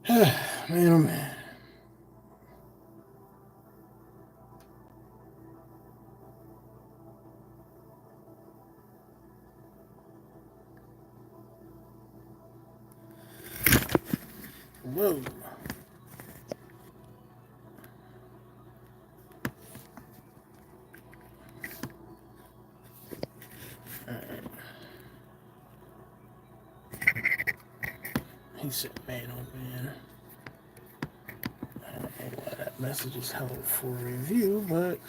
Man, oh man. Whoa. He said, man, oh man. I don't know why that message is held for review, but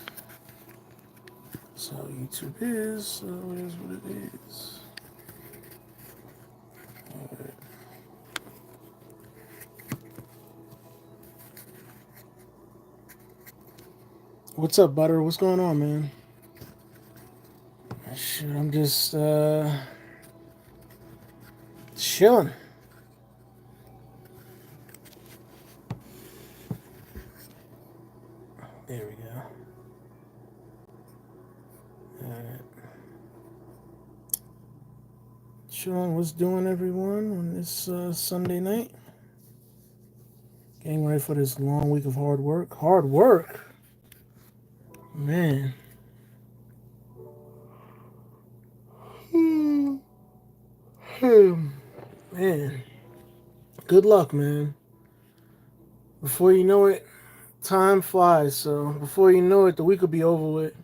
so YouTube is, so it is what it is. Alright. What's up, Butter? What's going on, man? Shit, I'm just chilling. There we go. Alright. Chilling. What's doing, everyone, on this Sunday night? Getting ready for this long week of hard work. Hard work? Man. Man. Good luck, man. Before you know it, time flies. So before you know it, the week will be over with.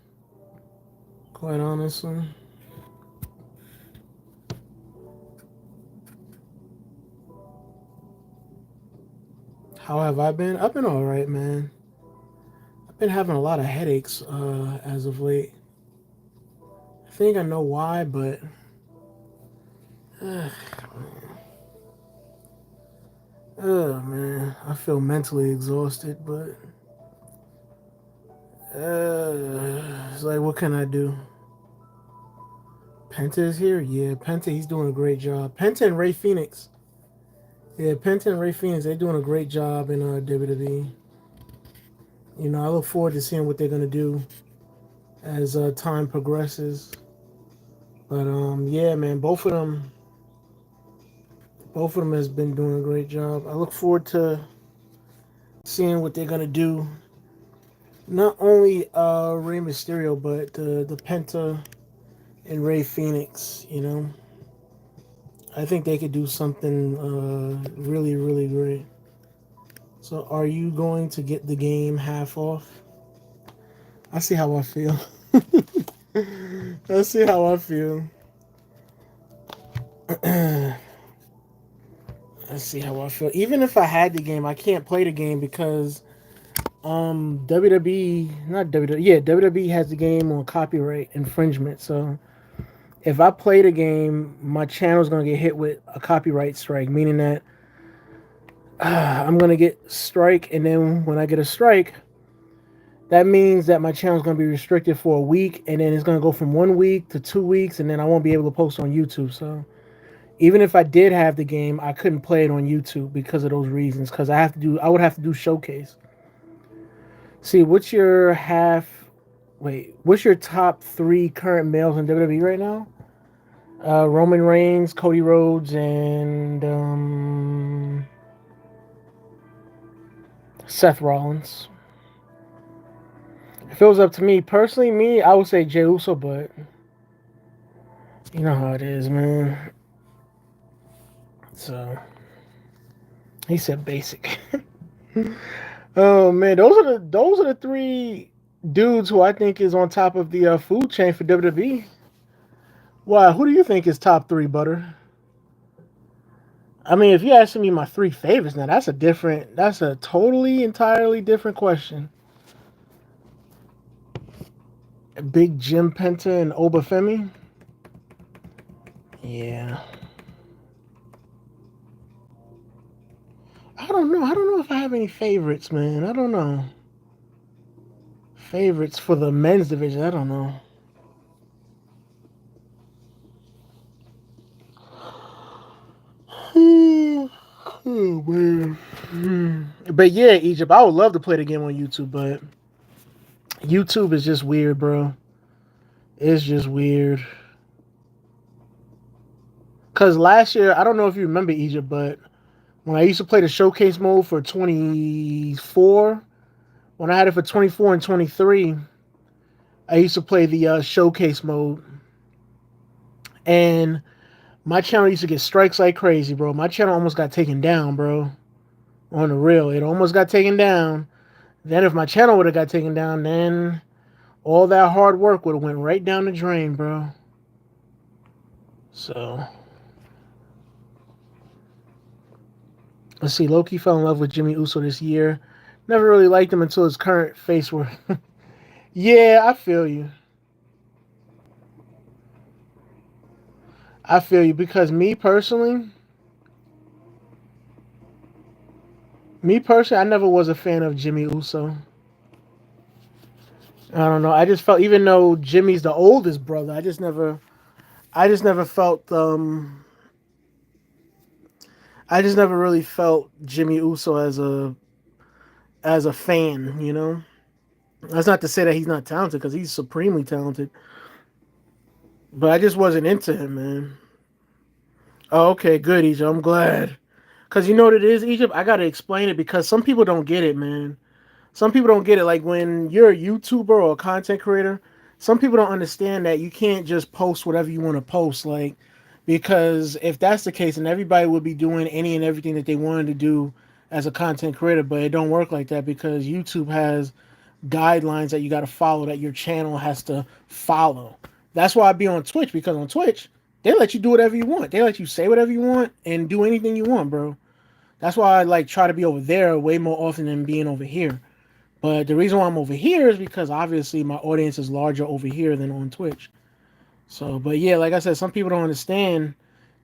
Quite honestly. How have I been? I've been all right, man. I've been having a lot of headaches as of late. I think I know why, but uh, oh man, I feel mentally exhausted. But it's like, what can I do? Penta is here. Yeah, Penta, he's doing a great job. Penta and Ray Phoenix. Yeah, Penta and Ray Phoenix, they're doing a great job in WWE. You know, I look forward to seeing what they're gonna do as time progresses. But yeah, man, both of them has been doing a great job. I look forward to seeing what they're gonna do. Not only Rey Mysterio, but the Penta and Ray Phoenix. You know, I think they could do something really, really great. So, are you going to get the game half off? I see how I feel. I see how I feel. I see how I feel. Even if I had the game, I can't play the game because WWE, not WWE, yeah, WWE has the game on copyright infringement. So if I play the game, my channel's gonna get hit with a copyright strike, meaning that I'm gonna get strike, and then when I get a strike, that means that my channel's gonna be restricted for a week, and then it's gonna go from 1 week to 2 weeks, and then I won't be able to post on YouTube. So even if I did have the game, I couldn't play it on YouTube because of those reasons. Because I would have to do showcase. See, what's your top three current males in WWE right now? Roman Reigns, Cody Rhodes, and Seth Rollins. If it was up to me personally, I would say Jey Uso, but you know how it is, man. So he said basic. Oh man, those are the three dudes who I think is on top of the food chain for WWE. Why? Who do you think is top three, Butter? I mean, if you're asking me my three favorites, now that's a totally entirely different question. Big Jim Penta and Obafemi. Yeah, I don't know. I don't know if I have any favorites, man. I don't know. Favorites for the men's division. I don't know. Oh man. But yeah, Egypt. I would love to play the game on YouTube, but YouTube is just weird, bro. It's just weird. Cause last year, I don't know if you remember Egypt, but When I used to play the showcase mode for 24, when I had it for 24 and 23, I used to play the showcase mode, and my channel used to get strikes like crazy, bro. My channel almost got taken down, bro. On the real, it almost got taken down. Then if my channel would have got taken down, then all that hard work would have went right down the drain, bro. So let's see. Loki fell in love with Jimmy Uso this year. Never really liked him until his current face were. Yeah, I feel you. I feel you because me personally, I never was a fan of Jimmy Uso. I don't know. I just felt even though Jimmy's the oldest brother, I just never felt I just never really felt Jimmy Uso as a fan, you know? That's not to say that he's not talented because he's supremely talented, but I just wasn't into him, man. Oh, okay, good, Egypt. I'm glad. Because you know what it is, Egypt? I got to explain it because some people don't get it, man. Some people don't get it. Like when you're a YouTuber or a content creator, some people don't understand that you can't just post whatever you want to post. Like, because if that's the case, then everybody would be doing any and everything that they wanted to do as a content creator, but it don't work like that because YouTube has guidelines that you got to follow that your channel has to follow. That's why I be on Twitch because on Twitch they let you do whatever you want. They let you say whatever you want and do anything you want, bro. That's why I like try to be over there way more often than being over here. But the reason why I'm over here is because obviously my audience is larger over here than on Twitch. So, but yeah, like I said, some people don't understand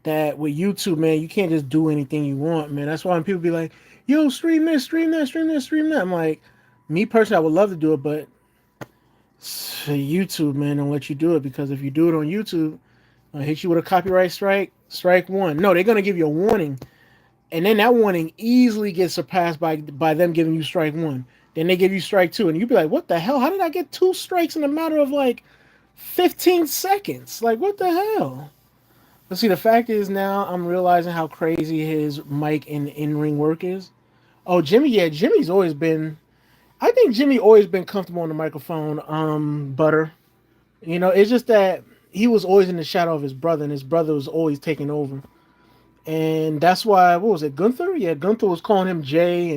that with YouTube, man, you can't just do anything you want, man. That's why when people be like, yo, stream this, stream that, stream this, stream that. I'm like, me personally, I would love to do it, but YouTube, man, don't let you do it because if you do it on YouTube, I'll hit you with a copyright strike, strike one. No, they're gonna give you a warning, and then that warning easily gets surpassed by them giving you strike one. Then they give you strike two, and you be like, "What the hell? How did I get two strikes in a matter of like 15 seconds? Like, what the hell?" But see, the fact is now I'm realizing how crazy his mic and in-ring work is. Oh, Jimmy, yeah, Jimmy's always been. I think Jimmy always been comfortable on the microphone. Butter. It's just that he was always in the shadow of his brother, and his brother was always taking over. And that's why, what was it, Gunther? Yeah, Gunther was calling him Jay,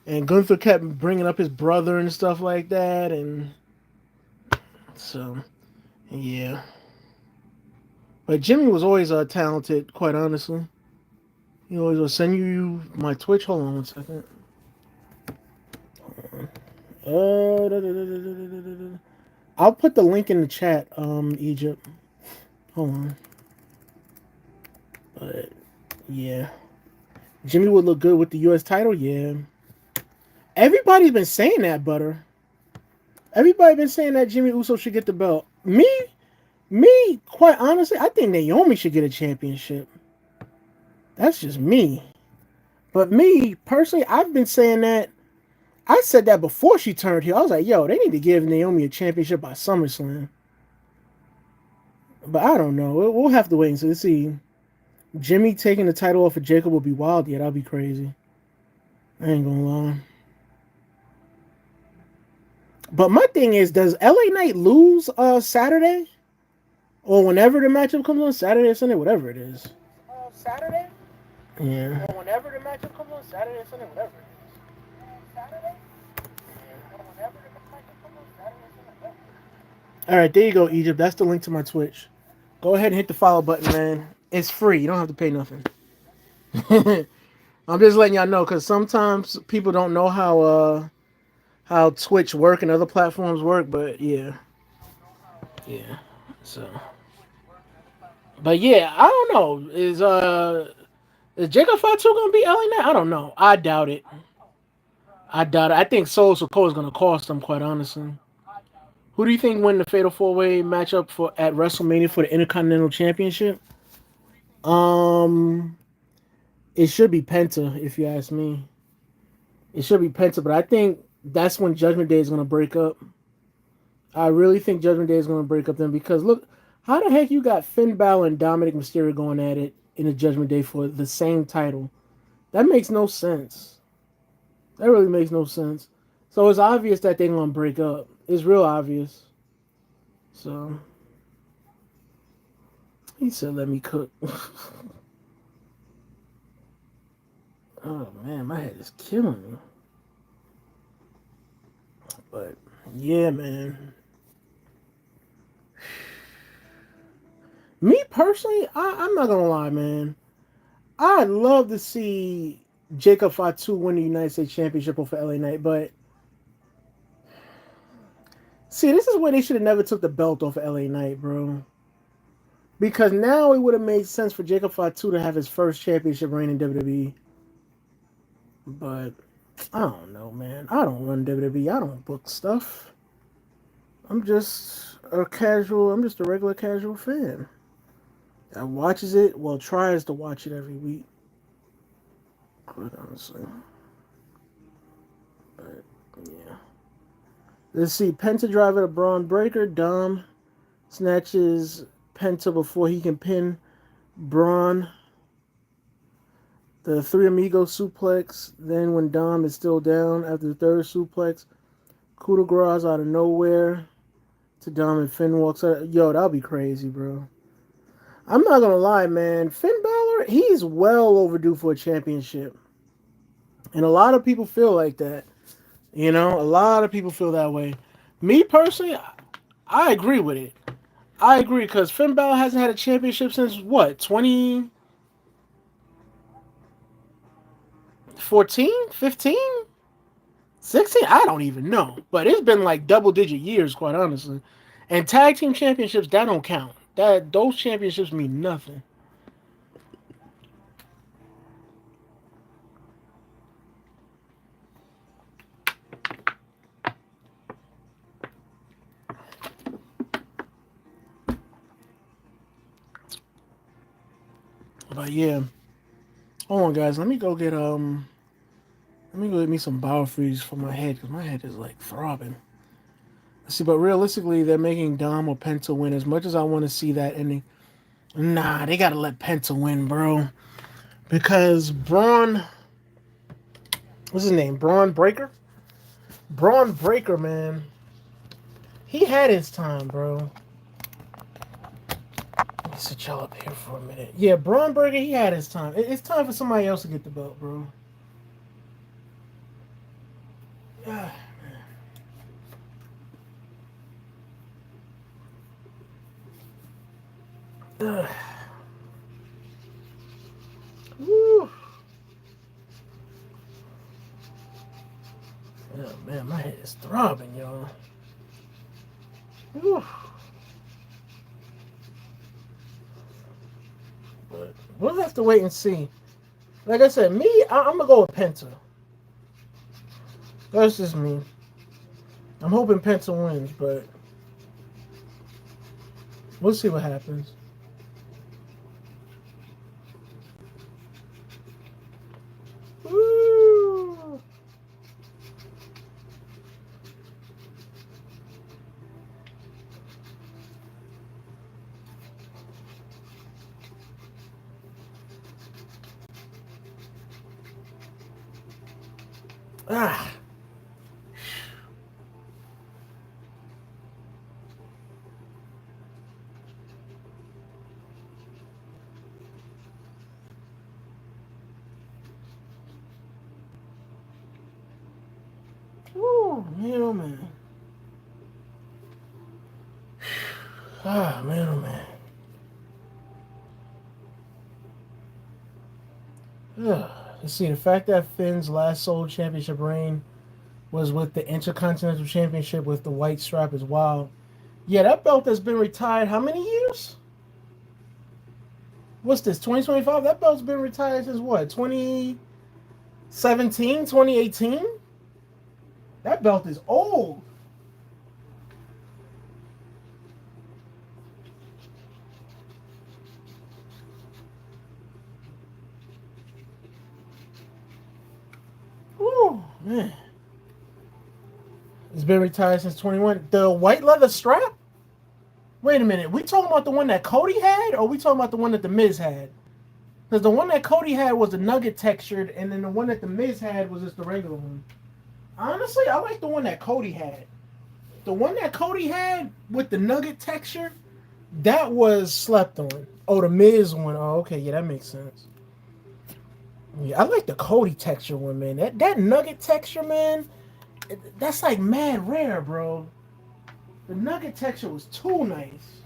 and Gunther kept bringing up his brother and stuff like that, and so yeah. But Jimmy was always talented, quite honestly. He always will send you my Twitch. Hold on one second. I'll put the link in the chat. Egypt. Hold on. But yeah, Jimmy would look good with the U.S. title. Yeah, everybody's been saying that, Butter. Everybody been saying that Jimmy Uso should get the belt. Me, quite honestly, I think Naomi should get a championship. That's just me. But me, personally, I've been saying that. I said that before she turned here. I was like, yo, they need to give Naomi a championship by SummerSlam. But I don't know. We'll have to wait and see. Jimmy taking the title off of Jacob will be wild. Yeah, that'll be crazy. I ain't gonna lie. But my thing is, does LA Knight lose Saturday? Or whenever the matchup comes on, Saturday or Sunday, whatever it is. Saturday? Yeah. Or whenever the matchup comes on, Saturday or Sunday, whatever it is. Saturday? Yeah. Or whenever the matchup comes on, Saturday or Sunday, whatever it is. Alright, there you go, Egypt. That's the link to my Twitch. Go ahead and hit the follow button, man. It's free. You don't have to pay nothing. I'm just letting y'all know because sometimes people don't know how Twitch work and other platforms work, but yeah. Yeah. So, but yeah, I don't know. Is Jacob Fatu gonna be LA Knight? I don't know. I doubt it. I doubt it. I think Solo Sikoa is gonna cost them, quite honestly. Who do you think win the Fatal 4-Way matchup for at WrestleMania for the Intercontinental Championship? Um, it should be Penta, if you ask me. It should be Penta, but I think that's when Judgment Day is gonna break up. I really think Judgment Day is going to break up them because look, how the heck you got Finn Balor and Dominic Mysterio going at it in a Judgment Day for the same title? That makes no sense. That really makes no sense. So it's obvious that they're gonna break up. It's real obvious. So he said, "Let me cook." Oh man, my head is killing me. But yeah, man. Me personally, I'm not gonna lie, man. I'd love to see Jacob Fatu win the United States Championship over LA Knight, but see, this is where they should have never took the belt off of LA Knight, bro. Because now it would have made sense for Jacob Fatu to have his first championship reign in WWE. But I don't know, man. I don't run WWE. I don't book stuff. I'm just I'm just a regular casual fan that watches it, well, tries to watch it every week. Quite honestly. But yeah. Let's see. Penta driver to Braun Breaker. Dom snatches Penta before he can pin Braun. The Three Amigos suplex. Then when Dom is still down after the third suplex, coup de grace out of nowhere to Dom and Finn walks out. Yo, that'll be crazy, bro. I'm not gonna lie, man. Finn Balor, he's well overdue for a championship. And a lot of people feel like that. You know, a lot of people feel that way. Me personally, I agree with it. I agree because Finn Balor hasn't had a championship since what, 2014, 15, 16? I don't even know. But it's been like double digit years, quite honestly. And tag team championships, that don't count. Those championships mean nothing. But yeah. Hold on, guys. Let me go get me some Biofreeze for my head because my head is like throbbing. Let's see, but realistically, they're making Dom or Penta win. As much as I want to see that ending, nah, they gotta let Penta win, bro. Because what's his name? Braun Breaker. Braun Breaker, man. He had his time, bro. Let me sit y'all up here for a minute. Yeah, Braun Breaker, he had his time. It's time for somebody else to get the belt, bro. Yeah. Ugh. Woo. Oh man, my head is throbbing, y'all. Woo. But we'll have to wait and see. Like I said, I'm gonna go with Penta. That's just me. I'm hoping Penta wins, but we'll see what happens. Woo. Ah. Woo, man, oh man. Ah, man, oh man. Ugh. You see, the fact that Finn's last sole championship reign was with the Intercontinental Championship with the white strap is wild. Yeah, that belt has been retired how many years? What's this, 2025? That belt's been retired since what, 2017, 2018? That belt is old. Oh, man. It's been retired since 21. The white leather strap? Wait a minute. We talking about the one that Cody had, or we talking about the one that the Miz had? Because the one that Cody had was the nugget textured, and then the one that the Miz had was just the regular one. Honestly, I like the one that Cody had. The one that Cody had with the nugget texture, that was slept on. Oh, the Miz one. Oh, okay, yeah, that makes sense. Yeah, I like the Cody texture one, man. That nugget texture, man, that's like mad rare, bro. The nugget texture was too nice.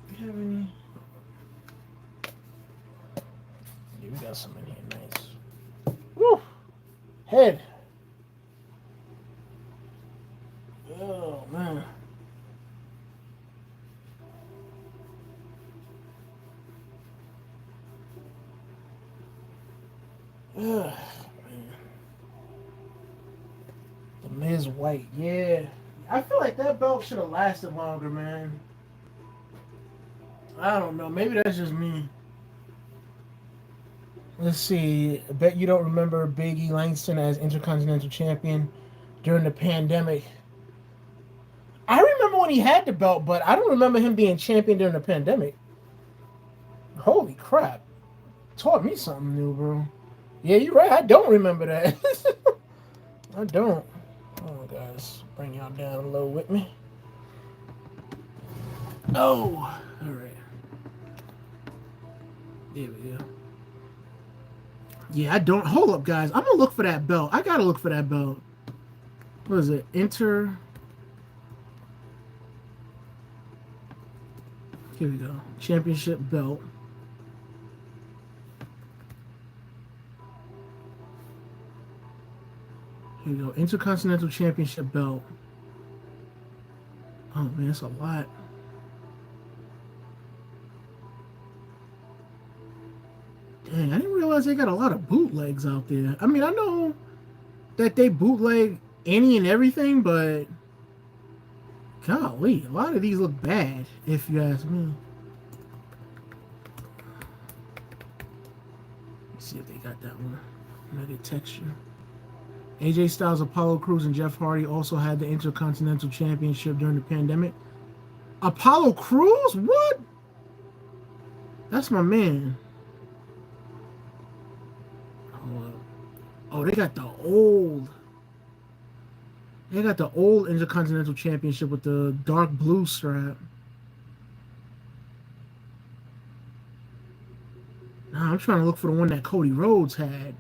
Do you have any? Yeah, we got some in here, nice. Woo! Head. Oh man. Ugh, man. The Miz White, yeah. I feel like that belt should have lasted longer, man. I don't know. Maybe that's just me. Let's see. I bet you don't remember Big E Langston as Intercontinental Champion during the pandemic. I remember when he had the belt, but I don't remember him being champion during the pandemic. Holy crap. Taught me something new, bro. Yeah, you're right. I don't remember that. I don't. Oh, guys. Bring y'all down low with me. Oh. All right. There we go. Yeah, I don't. Hold up, guys. I'm going to look for that belt. I got to look for that belt. What is it? Enter. Here we go. Championship belt. Here we go. Intercontinental Championship belt. Oh, man, that's a lot. Dang, I didn't realize they got a lot of bootlegs out there. I mean, I know that they bootleg any and everything, but golly, a lot of these look bad, if you ask me. Let's see if they got that one. Nugget texture. AJ Styles, Apollo Crews, and Jeff Hardy also had the Intercontinental Championship during the pandemic. Apollo Crews? What? That's my man. Oh, they got the old. They got the old Intercontinental Championship with the dark blue strap. Nah, I'm trying to look for the one that Cody Rhodes had.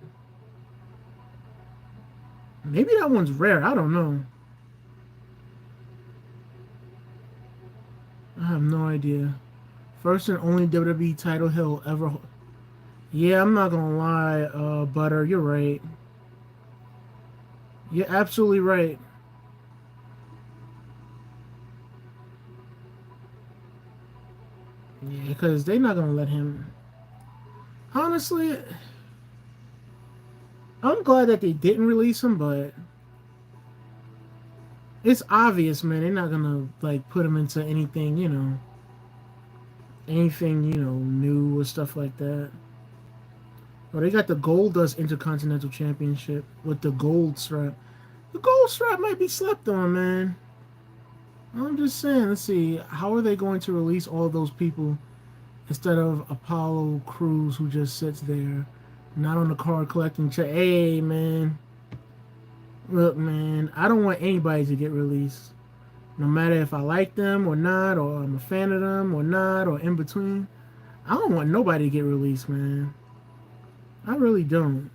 Maybe that one's rare. I don't know. I have no idea. First and only WWE title he'll ever. Yeah, I'm not gonna lie, Butter. You're right. You're absolutely right. Yeah, because they're not gonna let him. Honestly, I'm glad that they didn't release him, but it's obvious, man. They're not gonna like put him into anything, new or stuff like that. Oh, they got the Goldust Intercontinental Championship with the gold strap. The gold strap might be slept on, man. I'm just saying. Let's see. How are they going to release all those people instead of Apollo Crews, who just sits there, not on the card collecting check? Hey, man. Look, man. I don't want anybody to get released. No matter if I like them or not, or I'm a fan of them or not, or in between. I don't want nobody to get released, man. I really don't.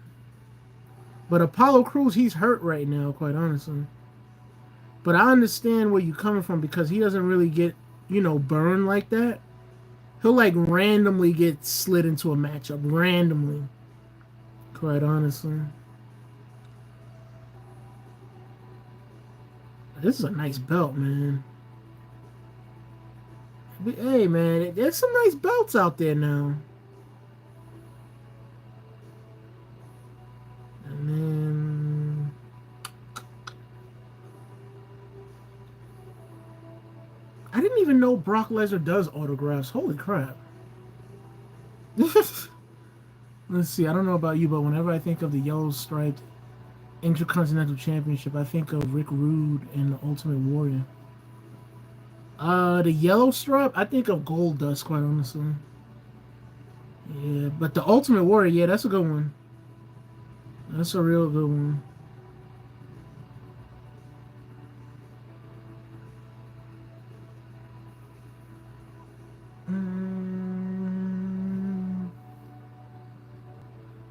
But Apollo Crews, he's hurt right now, quite honestly. But I understand where you're coming from because he doesn't really get, burned like that. He'll like randomly get slid into a matchup. Randomly. Quite honestly. This is a nice belt, man. Hey, man, there's some nice belts out there now. And then I didn't even know Brock Lesnar does autographs. Holy crap. Let's see. I don't know about you, but whenever I think of the yellow striped Intercontinental Championship, I think of Rick Rude and the Ultimate Warrior. The yellow stripe, I think of Gold Dust, quite honestly. Yeah, but the Ultimate Warrior, yeah, that's a good one. That's a real good one. Mm,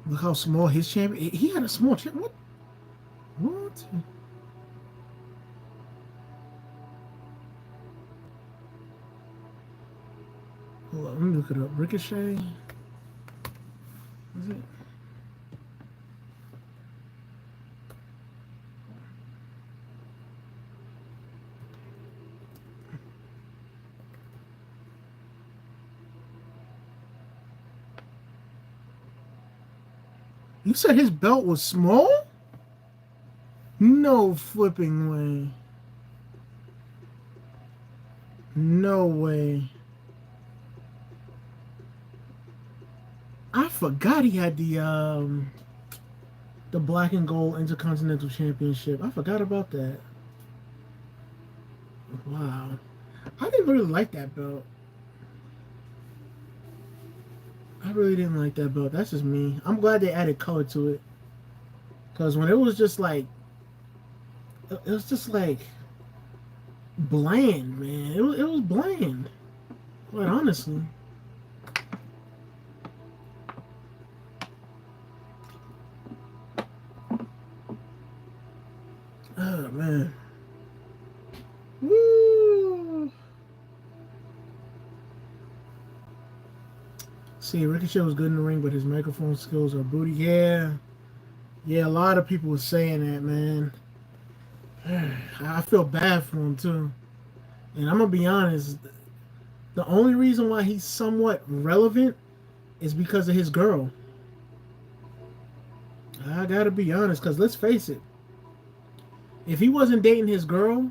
look how small his champion. He had a small champ. What? What? Hold on, let me look it up. Ricochet. Is it? You said his belt was small? No flipping way. No way. I forgot he had the black and gold intercontinental championship. I forgot about that. Wow. I didn't really like that belt. I really didn't like that belt. That's just me. I'm glad they added color to it. Cause when it was just like it was just like bland, man. It was bland. Quite honestly. Oh man. Woo! See, Ricochet was good in the ring, but his microphone skills are booty. Yeah. Yeah, a lot of people were saying that, man. I feel bad for him too. And I'm gonna be honest, the only reason why he's somewhat relevant is because of his girl. I gotta be honest, because let's face it, if he wasn't dating his girl,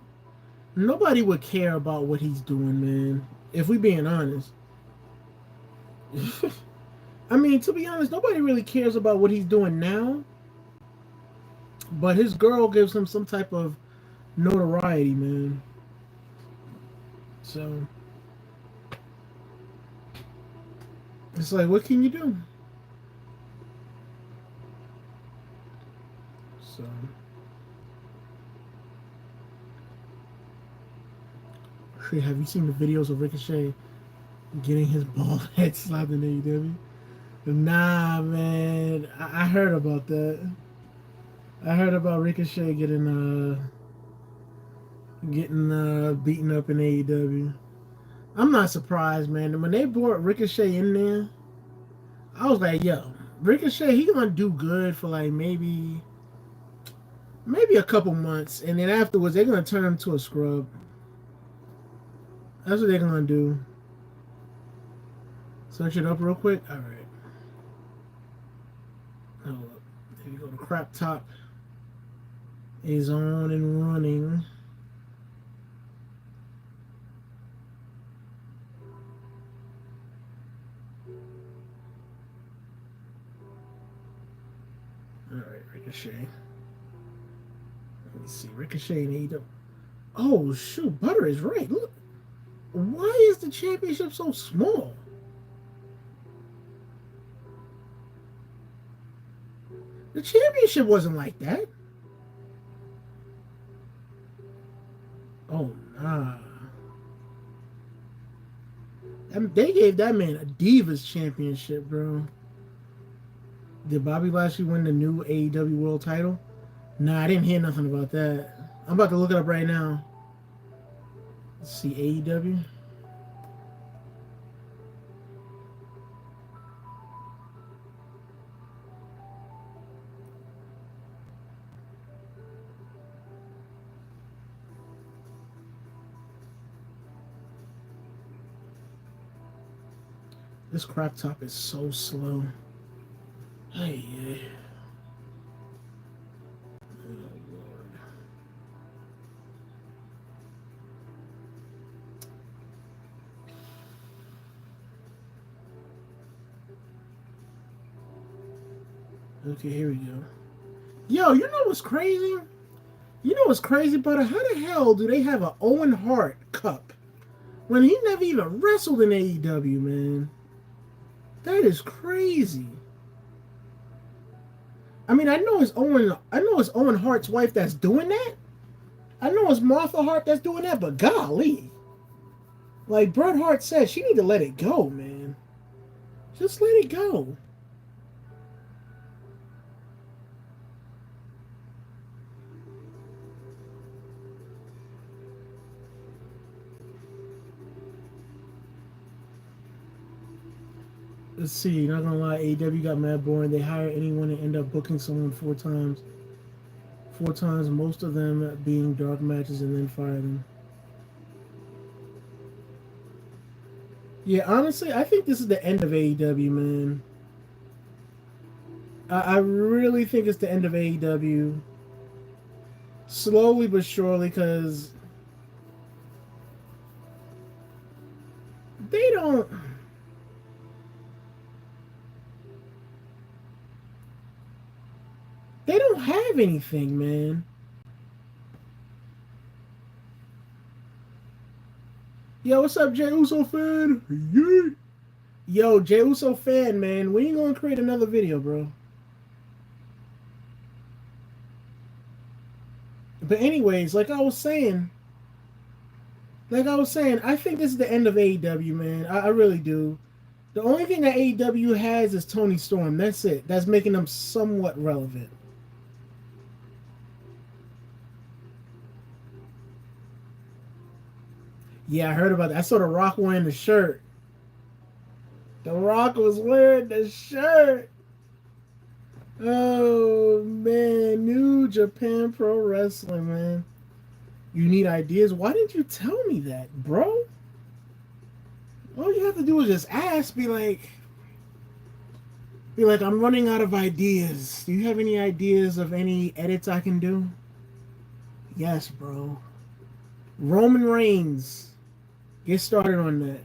nobody would care about what he's doing, man. If we being honest. I mean, to be honest, nobody really cares about what he's doing now. But his girl gives him some type of notoriety, man. So it's like, what can you do? So hey, have you seen the videos of Ricochet getting his bald head slapped in AEW? Nah, man. I heard about that. I heard about Ricochet getting beaten up in AEW. I'm not surprised, man. When they brought Ricochet in there, I was like, yo, Ricochet, he gonna do good for like maybe a couple months, and then afterwards they're gonna turn him to a scrub. That's what they're gonna do. Search it up real quick. All right. Hold up. There you go. The crap top is on and running. All right, Ricochet. Let me see. Ricochet and AEW. Oh shoot, Butter is right. Look, why is the championship so small? The championship wasn't like that. Oh nah. They gave that man a Divas championship, bro. Did Bobby Lashley win the new AEW World Title? Nah, I didn't hear nothing about that. I'm about to look it up right now. Let's see, AEW. This crop top is so slow. Hey, yeah. Oh, Lord. Okay, here we go. Yo, you know what's crazy? You know what's crazy about it? How the hell do they have an Owen Hart cup when he never even wrestled in AEW, man. That is crazy. I mean, I know it's Owen Hart's wife that's doing that. I know it's Martha Hart that's doing that, but golly. Like Bret Hart said, she need to let it go, man. Just let it go. Let's see, not gonna lie, AEW got mad boring. They hire anyone and end up booking someone 4 times. 4 times, most of them being dark matches and then fire them. Yeah, honestly, I think this is the end of AEW, man. I really think it's the end of AEW. Slowly but surely, because they don't. They don't have anything, man. Yo, what's up, Jay Uso fan? Yeah. Yo, Jay Uso fan, man. When you gonna create another video, bro? But anyways, like I was saying, I think this is the end of AEW, man. I really do. The only thing that AEW has is Tony Storm. That's it. That's making them somewhat relevant. Yeah, I heard about that. I saw The Rock wearing the shirt. The Rock was wearing the shirt. Oh man, New Japan Pro Wrestling, man. You need ideas? Why didn't you tell me that, bro? All you have to do is just ask. Be like, I'm running out of ideas. Do you have any ideas of any edits I can do? Yes, bro. Roman Reigns. Get started on that.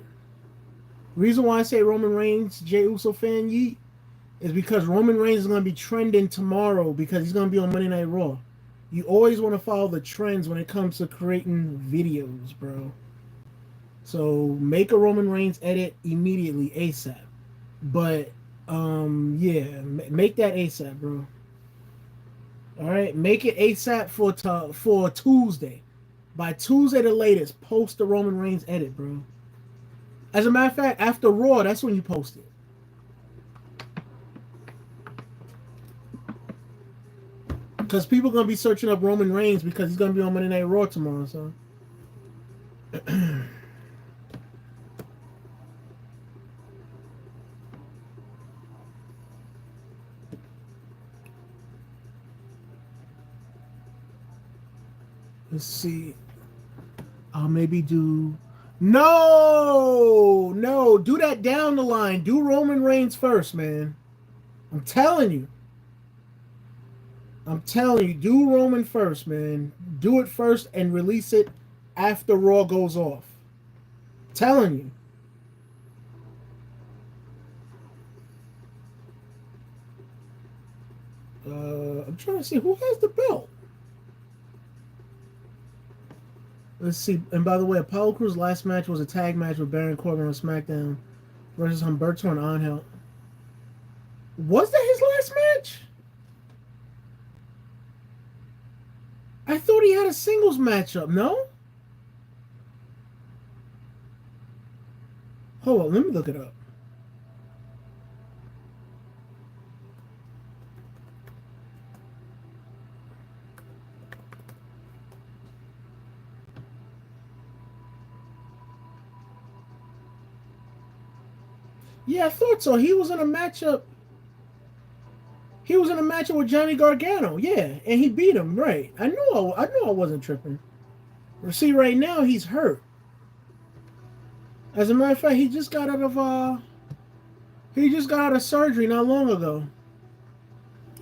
Reason why I say Roman Reigns, Jay Uso fan yeet, is because Roman Reigns is going to be trending tomorrow because he's going to be on Monday Night Raw. You always want to follow the trends when it comes to creating videos, bro. So make a Roman Reigns edit immediately, ASAP. But yeah, make that ASAP, bro. All right, make it ASAP for Tuesday. By Tuesday the latest, post the Roman Reigns edit, bro. As a matter of fact, after Raw, that's when you post it. Because people are gonna be searching up Roman Reigns because he's gonna be on Monday Night Raw tomorrow. So let's see. I'll maybe do. No, no, do that down the line. Do Roman Reigns first, man. I'm telling you. I'm telling you, do Roman first, man. Do it first and release it after Raw goes off. Telling you. I'm trying to see who has the belt. Let's see. And by the way, Apollo Crews' last match was a tag match with Baron Corbin on SmackDown versus Humberto and Angel. Was that his last match? I thought he had a singles matchup. No? Hold on, let me look it up. Yeah, I thought so. He was in a matchup. He was in a matchup with Johnny Gargano. Yeah, and he beat him. Right. I wasn't tripping. See, right now he's hurt. As a matter of fact, he just got out of surgery not long ago.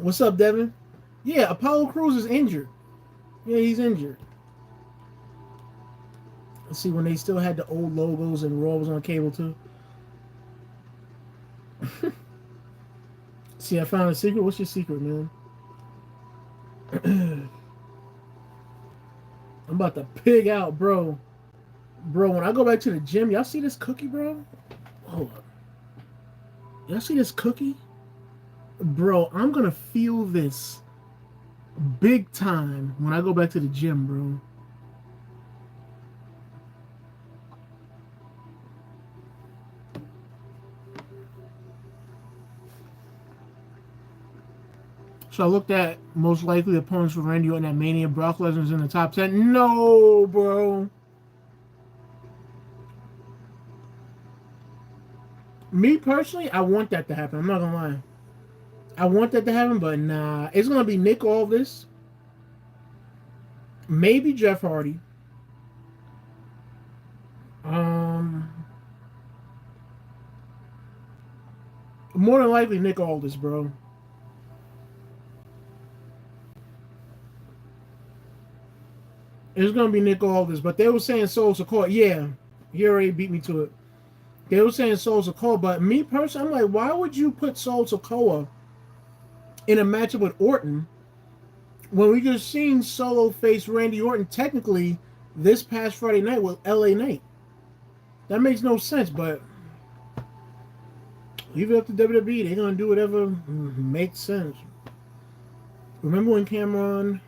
What's up, Devin? Yeah, Apollo Crews is injured. Yeah, he's injured. Let's see when they still had the old logos and Raw was on cable too. See, I found a secret. What's your secret, man? I'm about to pig out, bro. Bro, when I go back to the gym, y'all see this cookie, bro? Hold up. Y'all see this cookie? Bro, I'm gonna feel this big time when I go back to the gym, bro. So I looked at most likely opponents for Randy Orton at Mania. Brock Lesnar's in the top 10. No, bro. Me personally, I want that to happen. I'm not gonna lie. I want that to happen, but nah. It's gonna be Nick Aldis, maybe Jeff Hardy. Um, More than likely Nick Aldis, bro. It's gonna be Nick Aldis, but they were saying Solo Sikoa. Yeah, he already beat me to it. They were saying Solo Sikoa, but me personally, I'm like, why would you put Solo Sikoa in a matchup with Orton when we just seen Solo face Randy Orton technically this past Friday night with LA Knight? That makes no sense, but leave it up to WWE. They're gonna do whatever makes sense. Remember when Cameron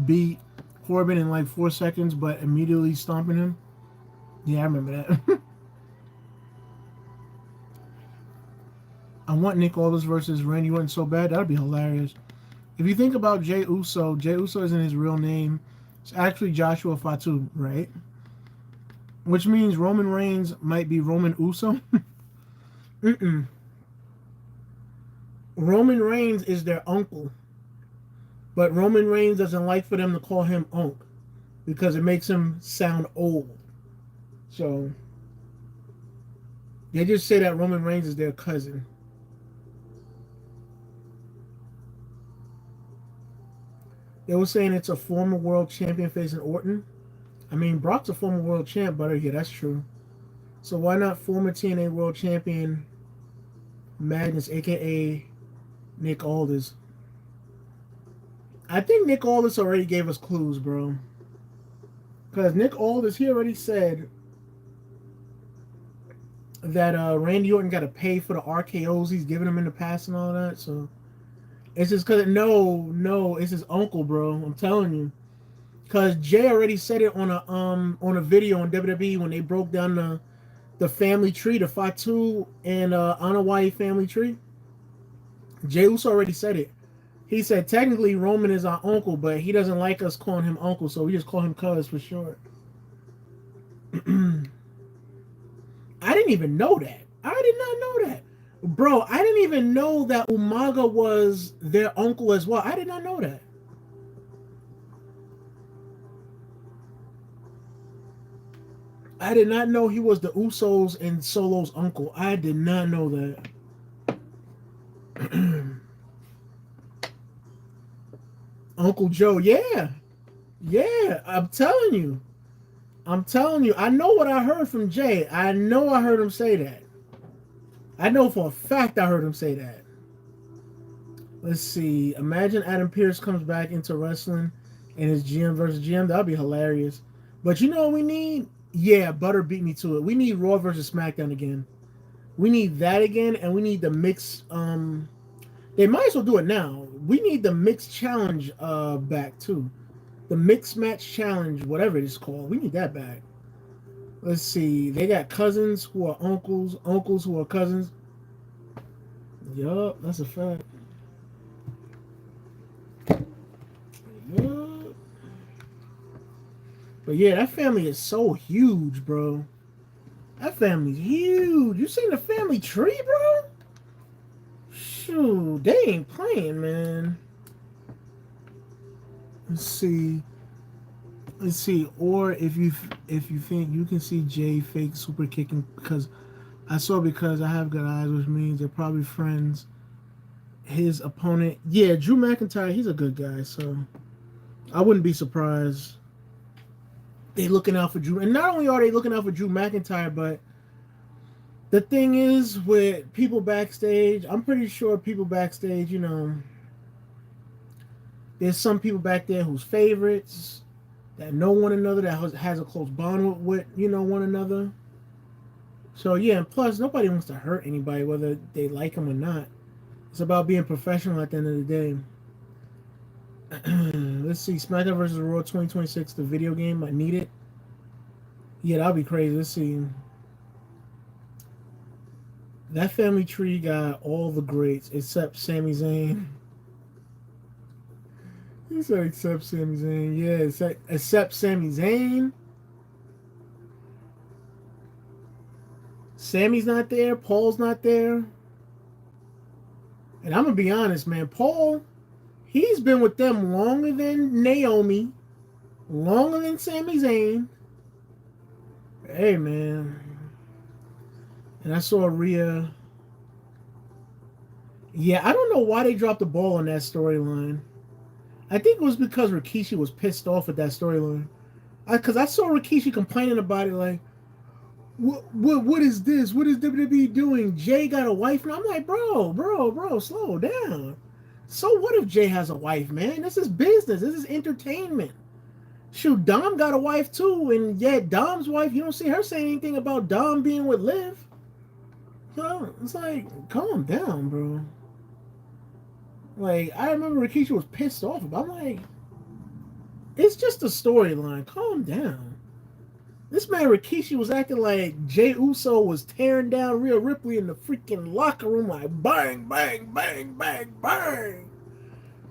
beat Corbin in like 4 seconds, but immediately stomping him? Yeah, I remember that. I want Nick Aldis versus Randy Orton so bad. That'd be hilarious. If you think about Jey Uso isn't his real name. It's actually Joshua Fatu, right? Which means Roman Reigns might be Roman Uso. Mm-mm. Roman Reigns is their uncle, but Roman Reigns doesn't like for them to call him Unc because it makes him sound old. So they just say that Roman Reigns is their cousin. They were saying it's a former world champion facing Orton. I mean, Brock's a former world champ, but yeah, that's true. So why not former TNA world champion Magnus, aka Nick Aldis? I think Nick Aldis already gave us clues, bro. Because Nick Aldis, he already said that Randy Orton got to pay for the RKO's he's given him in the past and all that. So it's just because no, it's his uncle, bro. I'm telling you. Because Jay already said it on a video on WWE when they broke down the family tree, the Fatu and Anoa'i family tree. Jey Uso already said it. He said technically Roman is our uncle, but he doesn't like us calling him uncle, so we just call him cuz for short. I didn't even know that. I did not know that. Bro, I didn't even know that Umaga was their uncle as well. I did not know that. I did not know he was the Usos and Solo's uncle. I did not know that. Uncle Joe, yeah. Yeah, I'm telling you. I'm telling you. I know what I heard from Jay. I know I heard him say that. I know for a fact I heard him say that. Let's see. Imagine Adam Pearce comes back into wrestling and his GM versus GM. That'd be hilarious. But you know what we need? Yeah, Butter beat me to it. We need Raw versus SmackDown again. We need that again, and we need the mix. They might as well do it now. We need the mixed challenge back too. The mixed match challenge, whatever it is called. We need that back. Let's see. They got cousins who are uncles, uncles who are cousins. Yup, that's a fact. Yup. But yeah, that family is so huge, bro. That family's huge. You seen the family tree, bro? Shoot, they ain't playing, man. Let's see. Let's see. Or if you think you can see Jay fake super kicking because I have good eyes, which means they're probably friends. His opponent, yeah, Drew McIntyre, he's a good guy, so I wouldn't be surprised. They looking out for Drew, and not only are they looking out for Drew McIntyre, but the thing is with people backstage, I'm pretty sure people backstage, there's some people back there who's favorites. that know one another, that has a close bond with one another. So yeah, and plus nobody wants to hurt anybody, whether they like them or not. It's about being professional at the end of the day. Let's see, SmackDown versus Raw 2026, the video game. I need it. Yeah, that'll be crazy. Let's see. That family tree got all the greats except Sami Zayn. He said except Sami Zayn. Yeah, except Sami Zayn. Sammy's not there. Paul's not there. And I'm gonna be honest, man. Paul, he's been with them longer than Naomi, longer than Sami Zayn. Hey, man. And I saw Rhea. Yeah, I don't know why they dropped the ball on that storyline. I think it was because Rikishi was pissed off at that storyline. Because I saw Rikishi complaining about it, like, what is this? What is WWE doing? Jay got a wife, and I'm like, bro, slow down. So what if Jay has a wife, man? This is business. This is entertainment. Shoot, Dom got a wife too, and yet Dom's wife, you don't see her saying anything about Dom being with Liv. So it's like, calm down, bro. Like, I remember Rikishi was pissed off about it. I'm like, it's just a storyline. Calm down. This man Rikishi was acting like Jey Uso was tearing down Rhea Ripley in the freaking locker room, like bang, bang, bang, bang, bang.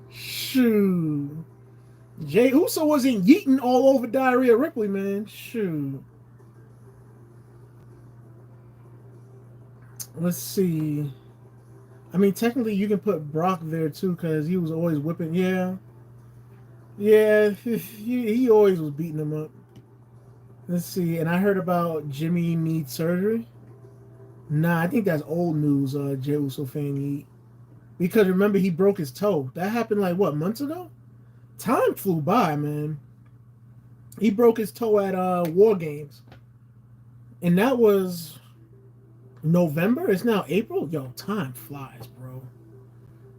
Shoot. Jey Uso wasn't yeeting all over Rhea Ripley, man. Shoot. Let's see. I mean, technically, you can put Brock there too, because he was always whipping. Yeah, he always was beating him up. Let's see. And I heard about Jimmy needs surgery. Nah, I think that's old news. Jey Uso fan, because remember he broke his toe. That happened like what, months ago? Time flew by, man. He broke his toe at War Games, and that was November. It's now April. Yo, time flies, bro.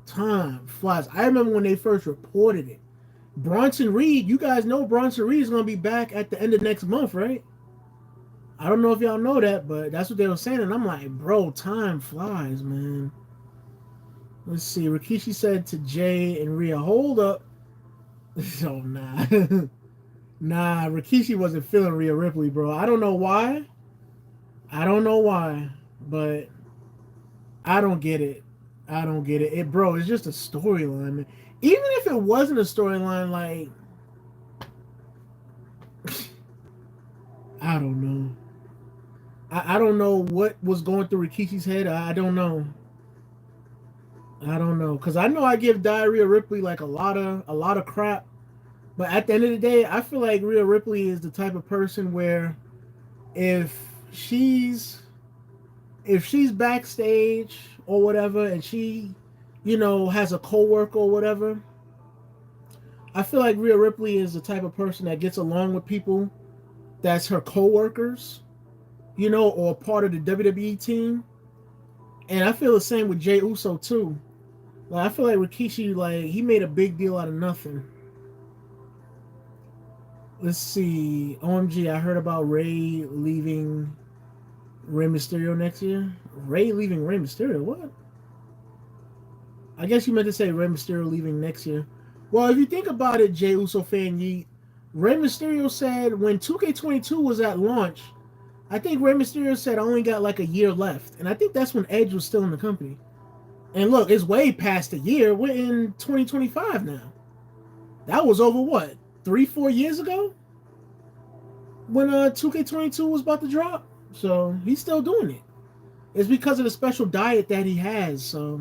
Time flies. I remember when they first reported it. Bronson Reed, you guys know Bronson Reed is going to be back at the end of next month, right? I don't know if y'all know that, but that's what they were saying. And I'm like, bro, time flies, man. Let's see. Rikishi said to Jay and Rhea, hold up. Oh, nah. Nah, Rikishi wasn't feeling Rhea Ripley, bro. I don't know why. But I don't get it. Bro, it's just a storyline, man. Even if it wasn't a storyline, like, I don't know. I don't know what was going through Rikishi's head. I don't know. Because I know I give Rhea Ripley like a lot of crap. But at the end of the day, I feel like Rhea Ripley is the type of person where if she's backstage or whatever, and she, has a coworker or whatever, I feel like Rhea Ripley is the type of person that gets along with people that's her coworkers, or part of the WWE team. And I feel the same with Jey Uso too. Like, I feel like Rikishi, like, he made a big deal out of nothing. Let's see. OMG, I heard about Rey leaving Rey Mysterio next year. Rey leaving Rey Mysterio? What? I guess you meant to say Rey Mysterio leaving next year. Well, if you think about it, Jey Uso fan yeet, Rey Mysterio said when 2K22 was at launch, I think Rey Mysterio said I only got like a year left. And I think that's when Edge was still in the company. And look, it's way past a year. We're in 2025 now. That was over what? 3-4 years ago? When 2K22 was about to drop? So he's still doing it. It's because of the special diet that he has. So,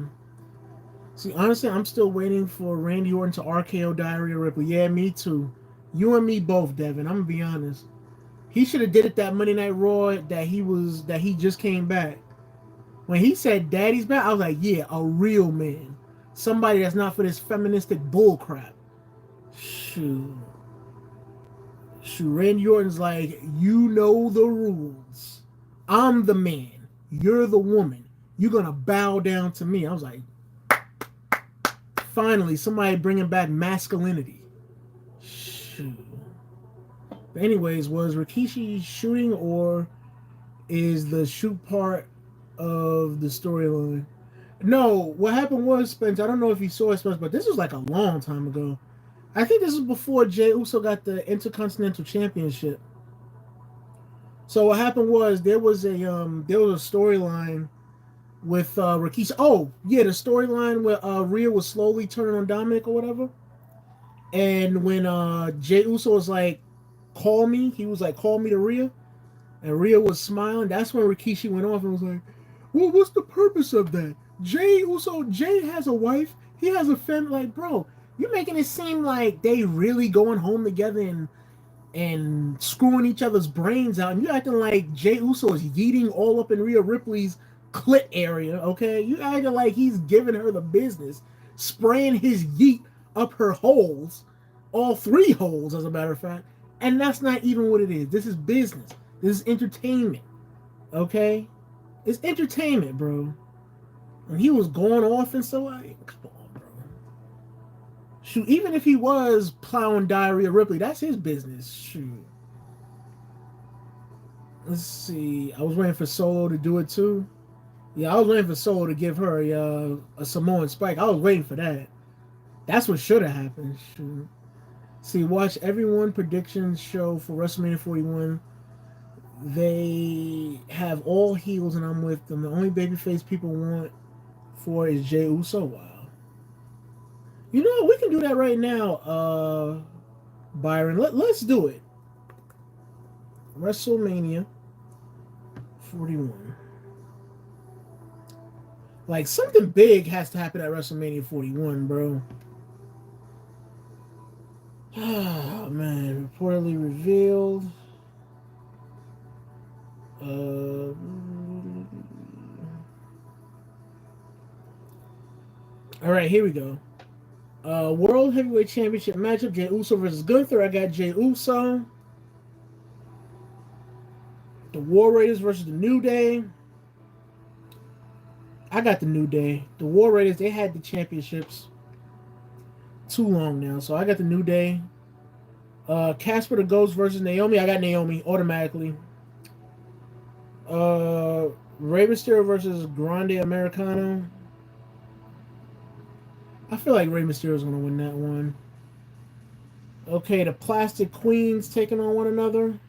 see, honestly, I'm still waiting for Randy Orton to RKO Rhea Ripley. Yeah, me too. You and me both, Devin. I'm gonna be honest. He should have did it that Monday Night Raw that he just came back. When he said Daddy's back, I was like, yeah, a real man, somebody that's not for this feministic bullcrap. Shoot, Randy Orton's like, you know the rules. I'm the man. You're the woman. You're gonna bow down to me. I was like, finally, somebody bringing back masculinity. Shoot. But anyways, was Rikishi shooting or is the shoot part of the storyline? No, what happened was, Spence, I don't know if you saw it, Spence, but this was like a long time ago. I think this was before Jey Uso got the Intercontinental Championship. So what happened was there was a storyline with Rikishi. Oh yeah, the storyline where Rhea was slowly turning on Dominic or whatever. And when Jey Uso was like, "Call me," he was like, "Call me to Rhea," and Rhea was smiling. That's when Rikishi went off and was like, "Well, what's the purpose of that? Jey Uso, Jey has a wife. He has a family. Like, bro, you're making it seem like they really going home together and screwing each other's brains out. And you acting like Jey Uso is yeeting all up in Rhea Ripley's clit area, okay? You acting like he's giving her the business, spraying his yeet up her holes, all three holes, as a matter of fact. And that's not even what it is. This is business. This is entertainment, okay? It's entertainment, bro. And he was going off and so come on, bro. Shoot, even if he was plowing Diarrhea Ripley, that's his business. Shoot. Let's see. I was waiting for Solo to do it too. Yeah, I was waiting for Solo to give her a Samoan spike. I was waiting for that. That's what should have happened. Shoot. See, watch everyone predictions show for WrestleMania 41. They have all heels, and I'm with them. The only babyface people want for is Jey Uso. Wow. You know, we can do that right now, Byron. Let's do it. WrestleMania 41. Like, something big has to happen at WrestleMania 41, bro. Oh, man. Reportedly revealed. All right, here we go. World Heavyweight Championship matchup: Jey Uso versus Gunther. I got Jey Uso. The War Raiders versus the New Day. I got the New Day. The War Raiders, they had the championships too long now, so I got the New Day. Casper the Ghost versus Naomi. I got Naomi automatically. Rey Mysterio versus Grande Americano. I feel like Rey Mysterio is going to win that one. Okay, the Plastic Queens taking on one another.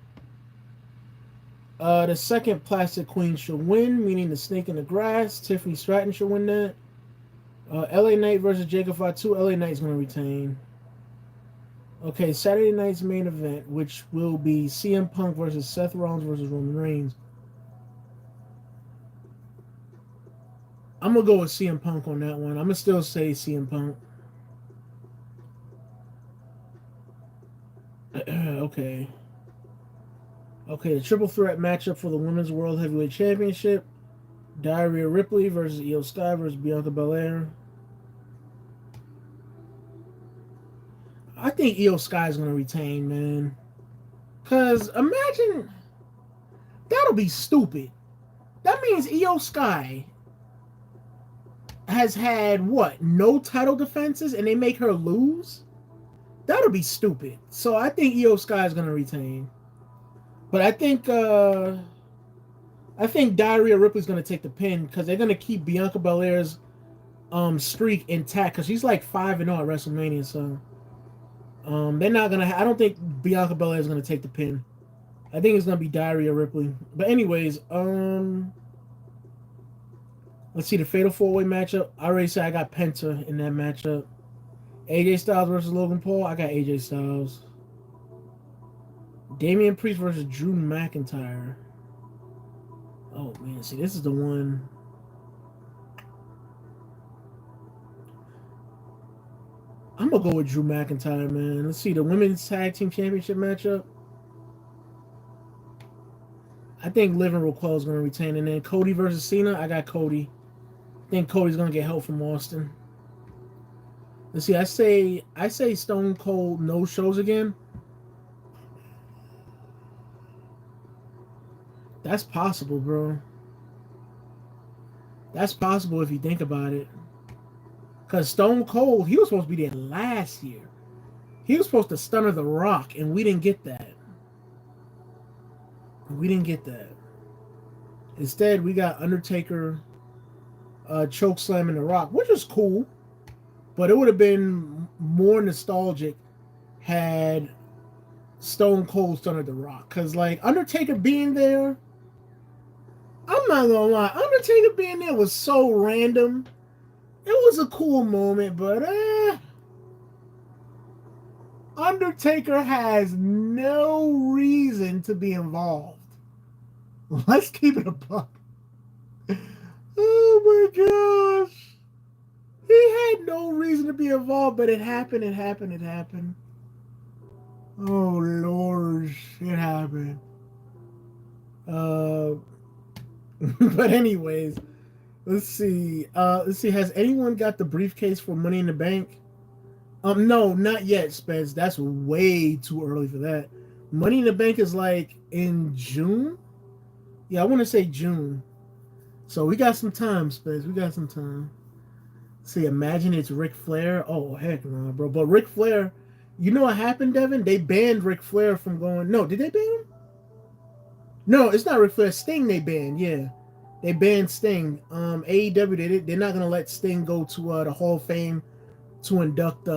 The second Plastic Queen should win, meaning the Snake in the Grass. Tiffany Stratton should win that. LA Knight versus Jacob Fatu. LA Knight's going to retain. Okay, Saturday night's main event, which will be CM Punk versus Seth Rollins versus Roman Reigns. I'm going to go with CM Punk on that one. I'm going to still say CM Punk. Okay. Okay, the triple threat matchup for the Women's World Heavyweight Championship. Diarrhea Ripley versus Io Sky versus Bianca Belair. I think Io Sky is going to retain, man. Because imagine... That'll be stupid. That means Io Sky has had, what, no title defenses and they make her lose? That'll be stupid. So I think Io Sky is going to retain. But I think Diarrhea Ripley's going to take the pin because they're going to keep Bianca Belair's streak intact because she's like 5-0 at WrestleMania. So they're not going to... I don't think Bianca Belair is going to take the pin. I think it's going to be Diarrhea Ripley. But anyways, let's see the Fatal 4-Way matchup. I already said I got Penta in that matchup. AJ Styles versus Logan Paul. I got AJ Styles. Damian Priest versus Drew McIntyre. Oh, man. See, this is the one. I'm going to go with Drew McIntyre, man. Let's see the Women's Tag Team Championship matchup. I think Liv and Raquel is going to retain. And then Cody versus Cena. I got Cody. I think Cody's going to get help from Austin. Let's see. I say Stone Cold no shows again. That's possible, bro. That's possible if you think about it. Because Stone Cold, he was supposed to be there last year. He was supposed to stunner The Rock, and we didn't get that. We didn't get that. Instead, we got Undertaker choke slamming The Rock, which was cool, but it would have been more nostalgic had Stone Cold stunted The Rock. Because, like, Undertaker being there, I'm not gonna lie, Undertaker being there was so random. It was a cool moment, but Undertaker has no reason to be involved. Let's keep it a buck. Oh my gosh. He had no reason to be involved, but it happened, it happened, it happened. Oh Lord, it happened. Uh but anyways, let's see. Let's see, has anyone got the briefcase for Money in the Bank? No, not yet, Spence. That's way too early for that. Money in the Bank is like in June. Yeah, I want to say June. So we got some time, Spence. We got some time. See, imagine it's Ric Flair. Oh heck no, bro. But Ric Flair, you know what happened, Devin? They banned Ric Flair from going. No, did they ban him? No, it's not Ric Flair. Sting they banned. Yeah, they banned Sting. AEW they're not gonna let Sting go to the Hall of Fame to induct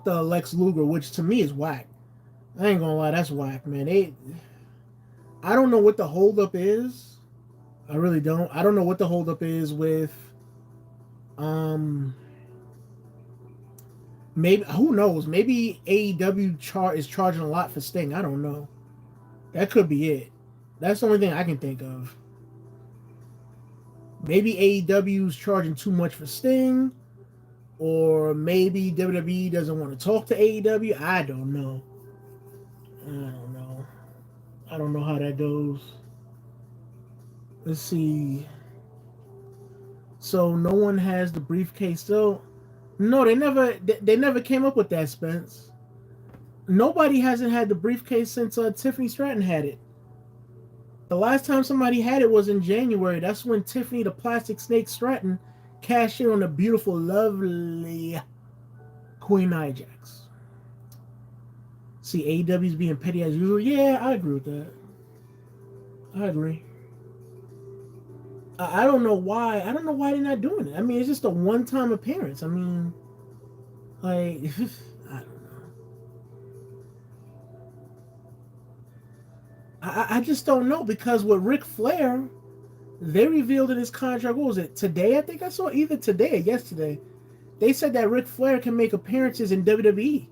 Lex Luger, which to me is whack. I ain't gonna lie, that's whack, man. I don't know what the holdup is. I really don't. I don't know what the holdup is with um maybe who knows? Maybe AEW is charging a lot for Sting. I don't know. That could be it. That's the only thing I can think of. Maybe AEW's charging too much for Sting, or maybe WWE doesn't want to talk to AEW. I don't know. I don't know. I don't know how that goes. Let's see. So no one has the briefcase still. No, they never came up with that, Spence. Nobody hasn't had the briefcase since Tiffany Stratton had it. The last time somebody had it was in January. That's when Tiffany the Plastic Snake Stratton cashed in on the beautiful, lovely Queen Nia Jax. See, AEW's being petty as usual. Yeah, I agree with that. I agree. I don't know why. I don't know why they're not doing it. I mean, it's just a one-time appearance. I mean, like, I don't know. I just don't know because with Ric Flair, they revealed in his contract. What was it today? I think I saw either today or yesterday. They said that Ric Flair can make appearances in WWE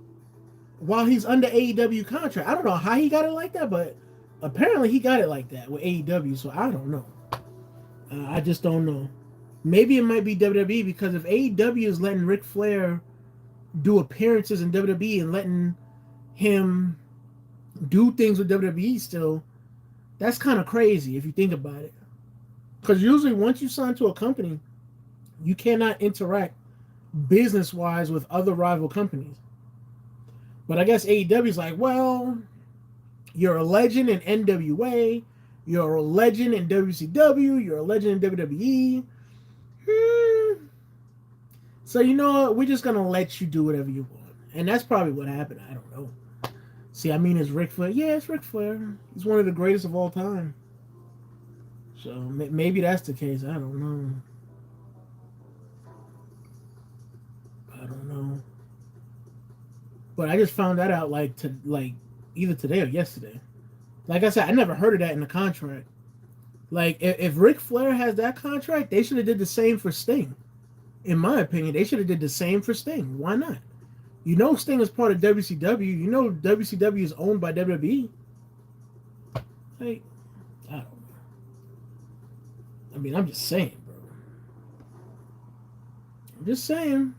while he's under AEW contract. I don't know how he got it like that, but apparently he got it like that with AEW. So I don't know. I just don't know. Maybe it might be WWE because if AEW is letting Ric Flair do appearances in WWE and letting him do things with WWE still, that's kind of crazy if you think about it. Because usually once you sign to a company, you cannot interact business wise with other rival companies. But I guess AEW is like, well, you're a legend in NWA, you're a legend in WCW, you're a legend in WWE. So you know what? We're just gonna let you do whatever you want, and that's probably what happened. I don't know. See, I mean, it's Ric Flair. Yeah, it's Ric Flair. He's one of the greatest of all time. So maybe that's the case. I don't know. I don't know. But I just found that out like either today or yesterday. Like I said, I never heard of that in the contract. Like if Ric Flair has that contract, they should have did the same for Sting. In my opinion, they should have did the same for Sting. Why not? You know Sting is part of WCW. You know WCW is owned by WWE. Like, I don't know. I mean, I'm just saying, bro. I'm just saying.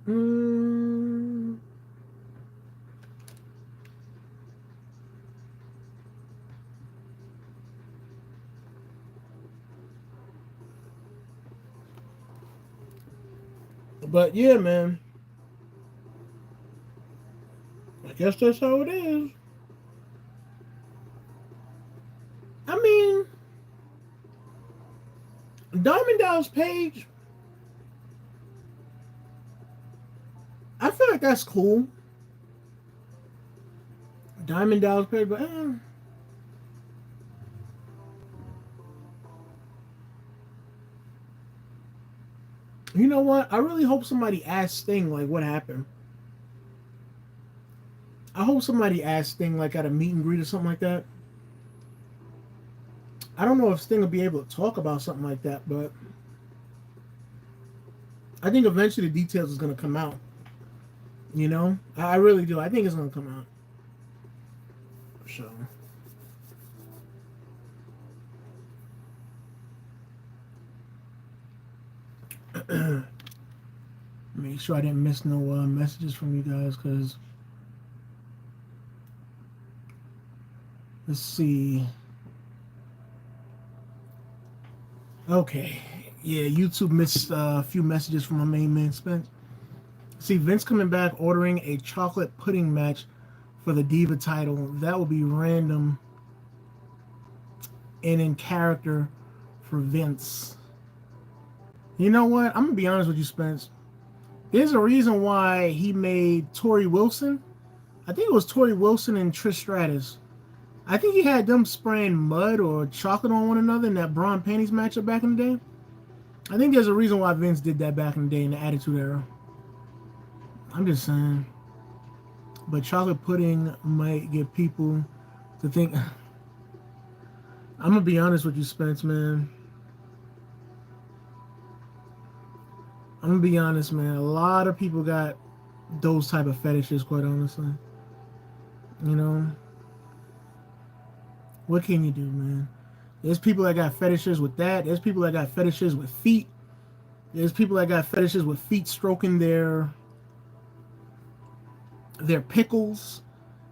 Mm-mm. But yeah, man. I guess that's how it is. I mean, Diamond Dallas Page, I feel like that's cool. Diamond Dallas Page, but you know what? I really hope somebody asks Sting like what happened. I hope somebody asks Sting like at a meet and greet or something like that. I don't know if Sting will be able to talk about something like that, but I think eventually the details is gonna come out. You know, I really do. I think it's gonna come out. So make sure I didn't miss no messages from you guys, because let's see. Okay, yeah, YouTube missed a few messages from my main man Spence. See, Vince coming back ordering a chocolate pudding match for the Diva title. That would be random and in character for Vince. You know what? I'm gonna be honest with you, Spence. There's a reason why he made Tori Wilson. I think it was Tori Wilson and Trish Stratus. I think he had them spraying mud or chocolate on one another in that Braun Panties matchup back in the day. I think there's a reason why Vince did that back in the day in the Attitude Era. I'm just saying. But chocolate pudding might get people to think. I'm gonna be honest with you, Spence, man. I'm gonna be honest, man. A lot of people got those type of fetishes, quite honestly. You know, what can you do, man? There's people that got fetishes with that. There's people that got fetishes with feet. There's people that got fetishes with feet stroking their pickles.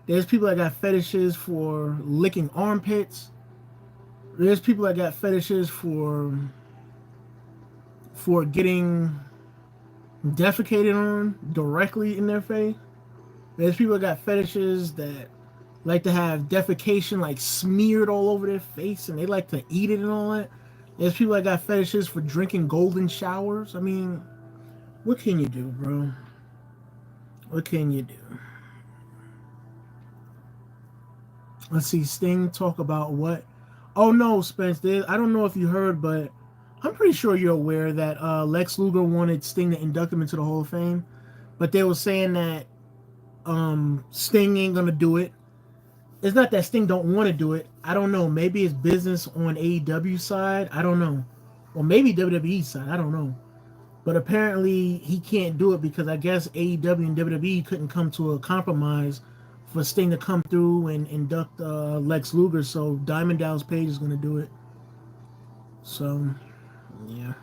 There's people that got fetishes for licking armpits. There's people that got fetishes for getting defecated on directly in their face. There's people that got fetishes that like to have defecation like smeared all over their face and they like to eat it and all that. There's people that got fetishes for drinking golden showers. I mean, what can you do, bro? What can you do? Let's see, Sting talk about what? Oh no, Spence, I don't know if you heard, but I'm pretty sure you're aware that Lex Luger wanted Sting to induct him into the Hall of Fame, but they were saying that Sting ain't gonna do it. It's not that Sting don't want to do it. I don't know. Maybe it's business on AEW side. I don't know. Or maybe WWE side. I don't know. But apparently he can't do it because I guess AEW and WWE couldn't come to a compromise for Sting to come through and induct Lex Luger. So Diamond Dallas Page is going to do it. So, yeah.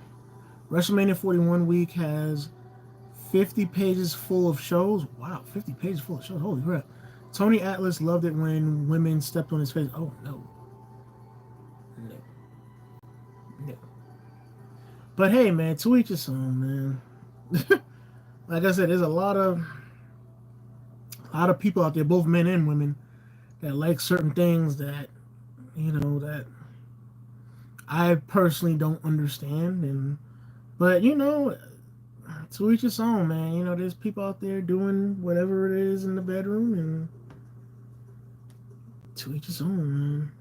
WrestleMania 41 week has 50 pages full of shows. Wow, 50 pages full of shows. Holy crap. Tony Atlas loved it when women stepped on his face. Oh, no. No. No. But hey, man, to each his own, man. Like I said, there's a lot of people out there, both men and women, that like certain things that, that I personally don't understand. And but to each his own, man. There's people out there doing whatever it is in the bedroom, and to each his own, man.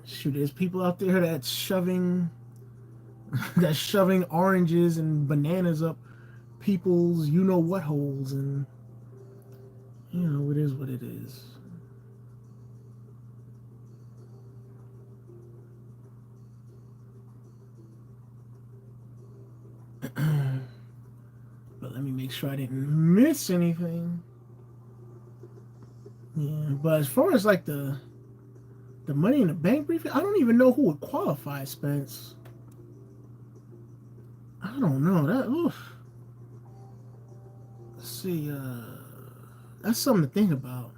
Shoot, there's people out there that's shoving that's shoving oranges and bananas up people's what holes, and it is what it is. But let me make sure I didn't miss anything. Yeah, but as far as like the Money in the Bank briefing, I don't even know who would qualify, Spence. I don't know that. Oof. Let's see. That's something to think about.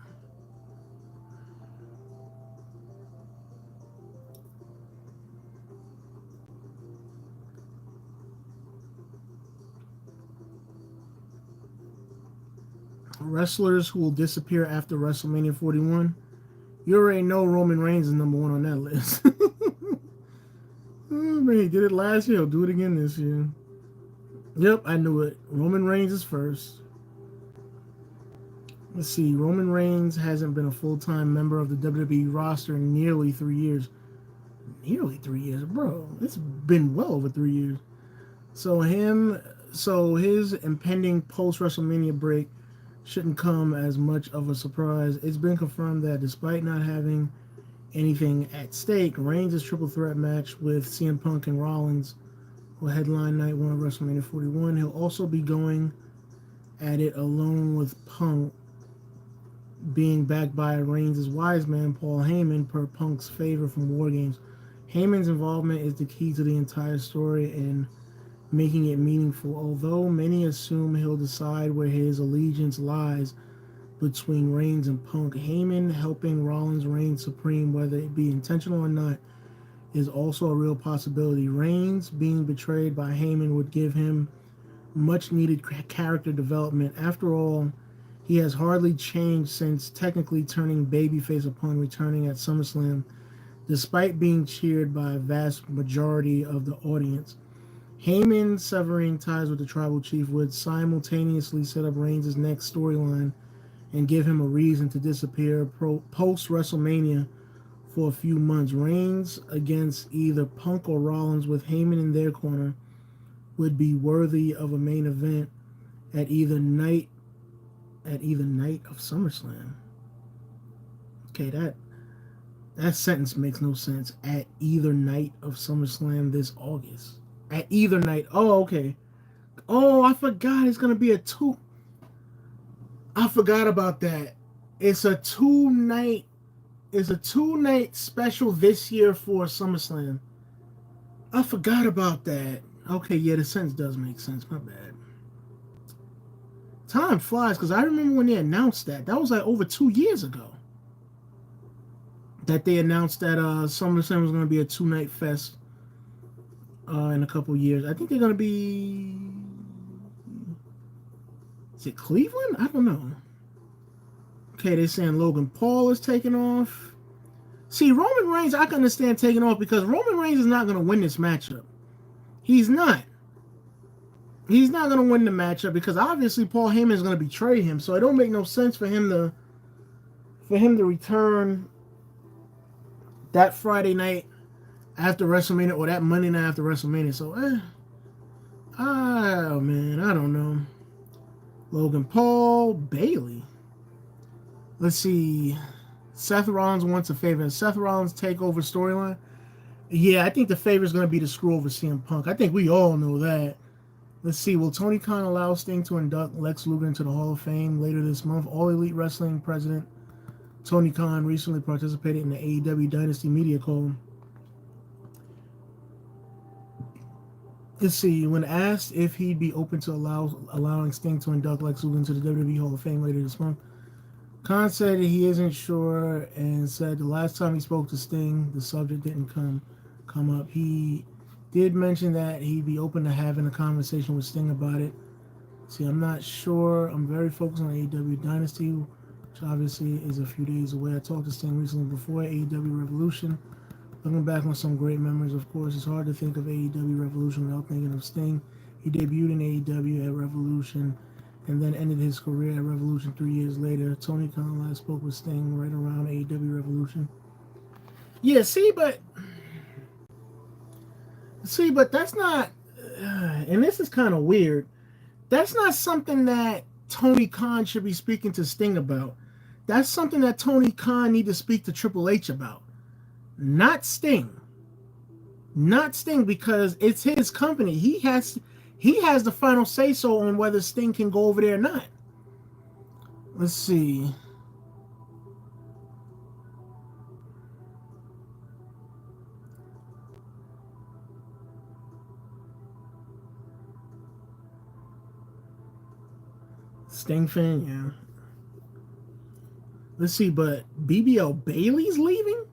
wrestlers who will disappear after WrestleMania 41. You already know Roman Reigns is number one on that list. Oh, man, he did it last year. He'll do it again this year. Yep, I knew it. Roman Reigns is first. Let's see. Roman Reigns hasn't been a full-time member of the WWE roster in nearly 3 years. Nearly 3 years, bro. It's been well over 3 years. So his impending post-WrestleMania break shouldn't come as much of a surprise. It's been confirmed that despite not having anything at stake, Reigns' triple threat match with CM Punk and Rollins will headline night one of WrestleMania 41. He'll also be going at it alone with Punk being backed by Reigns' wise man Paul Heyman per Punk's favor from War Games. Heyman's involvement is the key to the entire story and making it meaningful. Although many assume he'll decide where his allegiance lies between Reigns and Punk, Heyman helping Rollins reign supreme, whether it be intentional or not, is also a real possibility. Reigns being betrayed by Heyman would give him much needed character development. After all, he has hardly changed since technically turning babyface upon returning at SummerSlam, despite being cheered by a vast majority of the audience. Heyman severing ties with the tribal chief would simultaneously set up Reigns' next storyline and give him a reason to disappear post-WrestleMania for a few months. Reigns against either Punk or Rollins with Heyman in their corner would be worthy of a main event at either night of SummerSlam. Okay, that sentence makes no sense. At either night of SummerSlam this August. At either night. Oh, okay. Oh, I forgot it's gonna be I forgot about that. It's a two-night special this year for SummerSlam. I forgot about that. Okay, yeah, the sentence does make sense. My bad. Time flies, because I remember when they announced that. That was like over 2 years ago. That they announced that SummerSlam was going to be a two-night fest in a couple years. I think they're going to be... Is it Cleveland? I don't know. Okay, they're saying Logan Paul is taking off. See, Roman Reigns, I can understand taking off because Roman Reigns is not going to win this matchup. He's not. He's not going to win the matchup because obviously Paul Heyman is going to betray him. So it don't make no sense for him to return that Friday night after WrestleMania or that Monday night after WrestleMania. So, oh man, I don't know. Logan Paul, Bayley. Let's see. Seth Rollins wants a favor. Seth Rollins takeover storyline. Yeah, I think the favor is going to be to screw over CM Punk. I think we all know that. Let's see. Will Tony Khan allow Sting to induct Lex Luger into the Hall of Fame later this month? All Elite Wrestling president Tony Khan recently participated in the AEW Dynasty Media Call. Let's see. When asked if he'd be open to allowing Sting to induct Lex Luger into the WWE Hall of Fame later this month, Khan said he isn't sure and said the last time he spoke to Sting, the subject didn't come up. He did mention that he'd be open to having a conversation with Sting about it. See, I'm not sure. I'm very focused on AEW Dynasty, which obviously is a few days away. I talked to Sting recently before AEW Revolution. Looking back on some great memories, of course, it's hard to think of AEW Revolution without thinking of Sting. He debuted in AEW at Revolution and then ended his career at Revolution 3 years later. Tony Khan last spoke with Sting right around AEW Revolution. Yeah, see, but that's not, and this is kind of weird, that's not something that Tony Khan should be speaking to Sting about. That's something that Tony Khan need to speak to Triple H about. Not Sting. Not Sting, because it's his company. He has the final say-so on whether Sting can go over there or not. Let's see. Sting fan, yeah. Let's see, but BBL Bayley's leaving?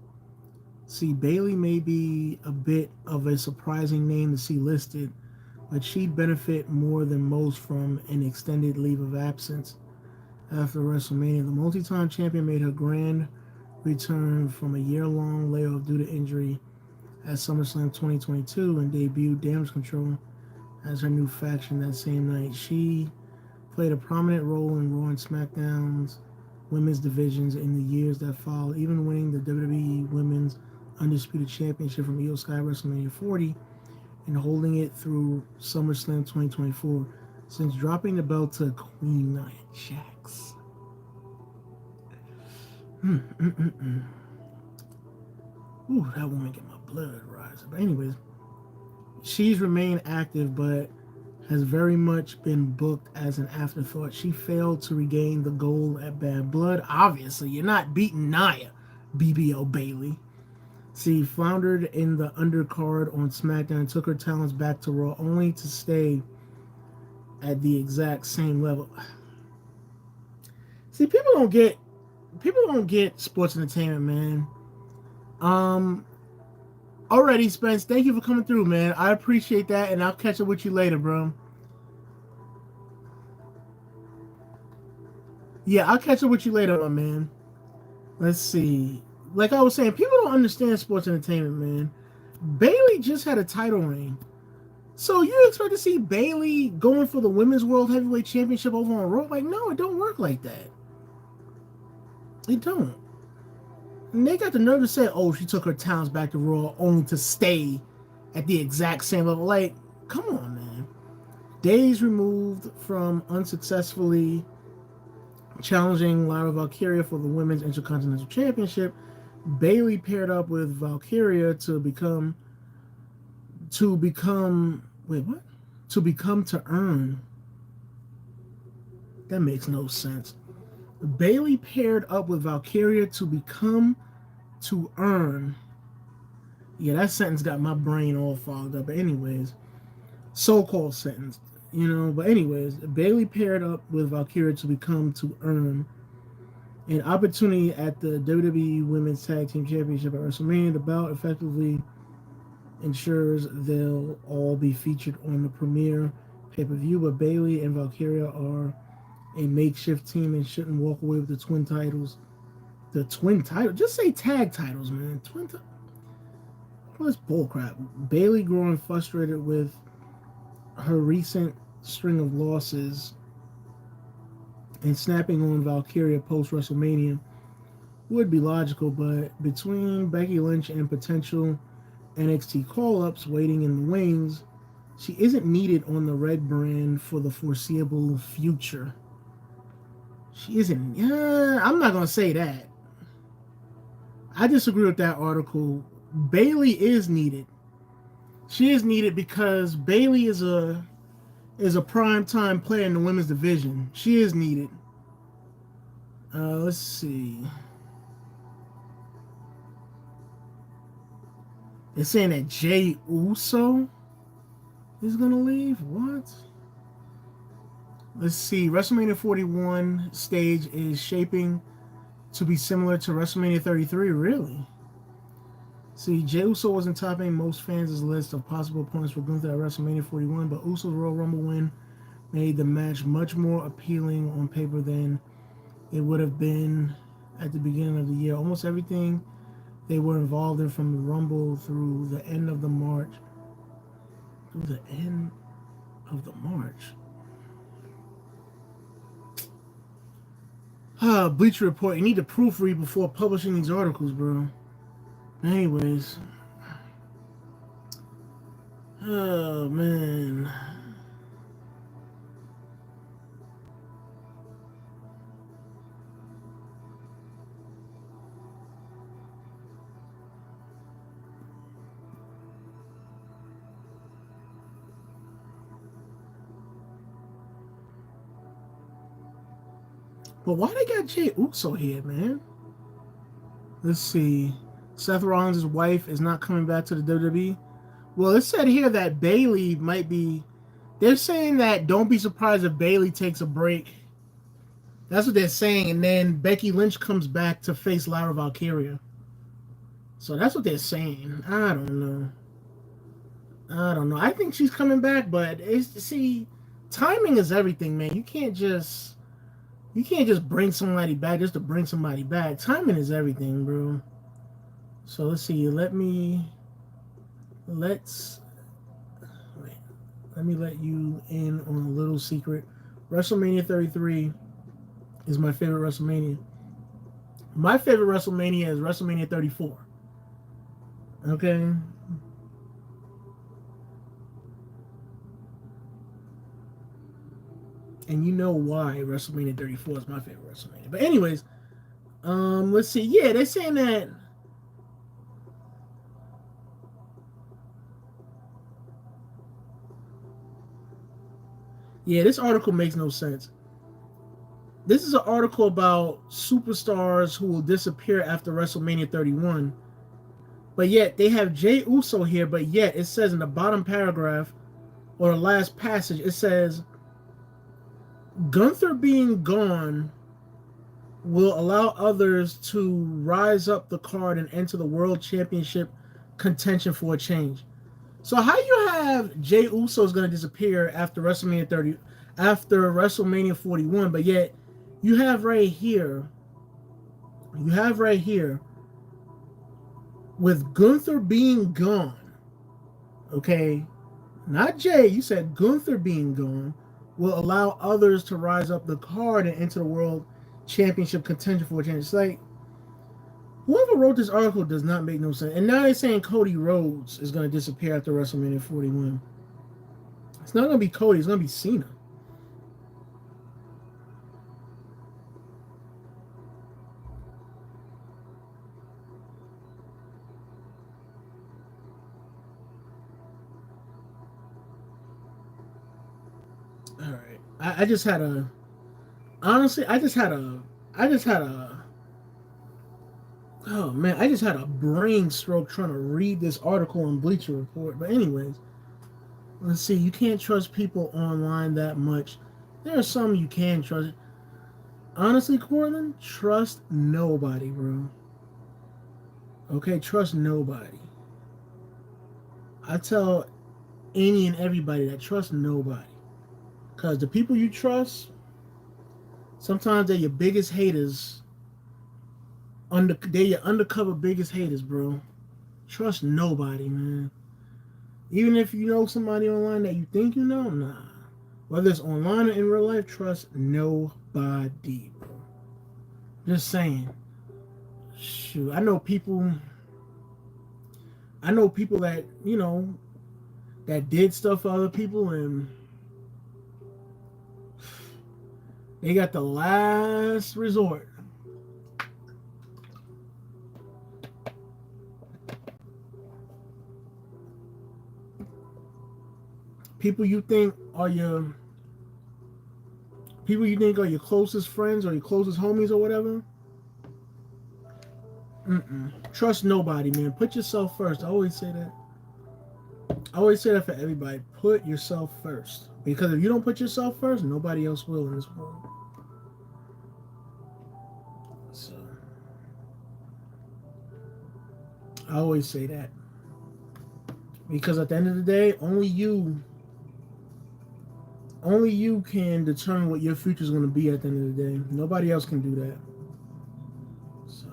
See, Bayley may be a bit of a surprising name to see listed, but she'd benefit more than most from an extended leave of absence. after WrestleMania. The multi-time champion made her grand return from a year-long layoff due to injury at SummerSlam 2022 and debuted Damage Control as her new faction that same night. She played a prominent role in Raw and SmackDown's women's divisions in the years that followed, even winning the WWE Women's Undisputed Championship from Io Sky WrestleMania 40 and holding it through SummerSlam 2024, since dropping the belt to Queen Nia Jax. Ooh, that woman get my blood rising. But anyways, she's remained active, but has very much been booked as an afterthought. She failed to regain the gold at Bad Blood. Obviously, you're not beating Nia, BBO Bailey. She floundered in the undercard on SmackDown and took her talents back to Raw, only to stay at the exact same level. See, people don't get sports entertainment, man. Alrighty, Spence. Thank you for coming through, man. I appreciate that, and I'll catch up with you later, bro. Yeah, I'll catch up with you later, my man. Let's see. Like I was saying, people don't understand sports entertainment, man. Bailey just had a title reign. So you expect to see Bailey going for the Women's World Heavyweight Championship over on Raw? Like, no, it don't work like that. It don't. And they got the nerve to say, oh, she took her talents back to Raw only to stay at the exact same level. Like, come on, man. Days removed from unsuccessfully challenging Lyra Valkyria for the Women's Intercontinental Championship, Bailey paired up with Valkyria to become to earn. That makes no sense. Bailey paired up with Valkyria to earn. Yeah, that sentence got my brain all fogged up. But anyways, so-called sentence, But anyways, Bailey paired up with Valkyria to earn an opportunity at the WWE Women's Tag Team Championship at WrestleMania. The bout effectively ensures they'll all be featured on the premiere pay-per-view, but Bailey and Valkyria are a makeshift team and shouldn't walk away with the twin titles. The twin title? Just say tag titles, man. What's bullcrap? Bailey growing frustrated with her recent string of losses and snapping on Valkyria post-WrestleMania would be logical, but between Becky Lynch and potential NXT call-ups waiting in the wings, she isn't needed on the Red brand for the foreseeable future. She isn't. I'm not going to say that. I disagree with that article. Bailey is needed. She is needed because Bailey is a prime-time player in the women's division. She is needed. Let's see. They're saying that Jey Uso is going to leave? What? Let's see. WrestleMania 41 stage is shaping to be similar to WrestleMania 33. Really? See, Jey Uso wasn't topping most fans' list of possible opponents for Gunther at WrestleMania 41, but Uso's Royal Rumble win made the match much more appealing on paper than it would have been at the beginning of the year. Almost everything they were involved in from the Rumble through the end of the March. Bleacher Report. You need to proofread before publishing these articles, bro. Anyways. Oh, man. But why they got Jey Uso here, man? Let's see. Seth Rollins' wife is not coming back to the WWE. Well, it said here that Bailey might be. They're saying that don't be surprised if Bailey takes a break. That's what they're saying. And then Becky Lynch comes back to face Lyra Valkyria. So that's what they're saying. I don't know. I think she's coming back, but timing is everything, man. You can't just You can't just bring somebody back just to bring somebody back. Timing is everything, bro. So let's see. Let's wait. Let me let you in on a little secret. WrestleMania 33 is my favorite WrestleMania. My favorite WrestleMania is WrestleMania 34. Okay. And you know why WrestleMania 34 is my favorite WrestleMania. But anyways, let's see. Yeah, they're saying that. Yeah, this article makes no sense. This is an article about superstars who will disappear after WrestleMania 31. But yet they have Jey Uso here, but yet it says in the bottom paragraph or the last passage, it says Gunther being gone will allow others to rise up the card and enter the World Championship contention for a change. So how you have Jey Uso is going to disappear after WrestleMania 30, after WrestleMania 41, but yet you have right here, with Gunther being gone, okay, not Jay, you said Gunther being gone will allow others to rise up the card and enter the World Championship contention for a change. It's like, whoever wrote this article does not make no sense. And now they're saying Cody Rhodes is going to disappear after WrestleMania 41. It's not going to be Cody, it's going to be Cena. All right. I just had a, honestly, oh man, I just had a brain stroke trying to read this article on Bleacher Report. But anyways, let's see. You can't trust people online that much. There are some you can trust. Honestly, Cortland, trust nobody, bro. Okay, trust nobody. I tell any and everybody that trust nobody. Because the people you trust, sometimes they're your biggest haters. They're your undercover biggest haters, bro. Trust nobody, man. Even if you know somebody online that you think you know, nah. Whether it's online or in real life, trust nobody, bro. Just saying. Shoot, I know people. That that did stuff for other people, and they got the last resort. People you think are your closest friends or your closest homies or whatever. Trust nobody, man. Put yourself first. I always say that. I always say that for everybody. Put yourself first. Because if you don't put yourself first, nobody else will in this world. So I always say that. Because at the end of the day, only you can determine what your future is going to be at the end of the day. Nobody else can do that. So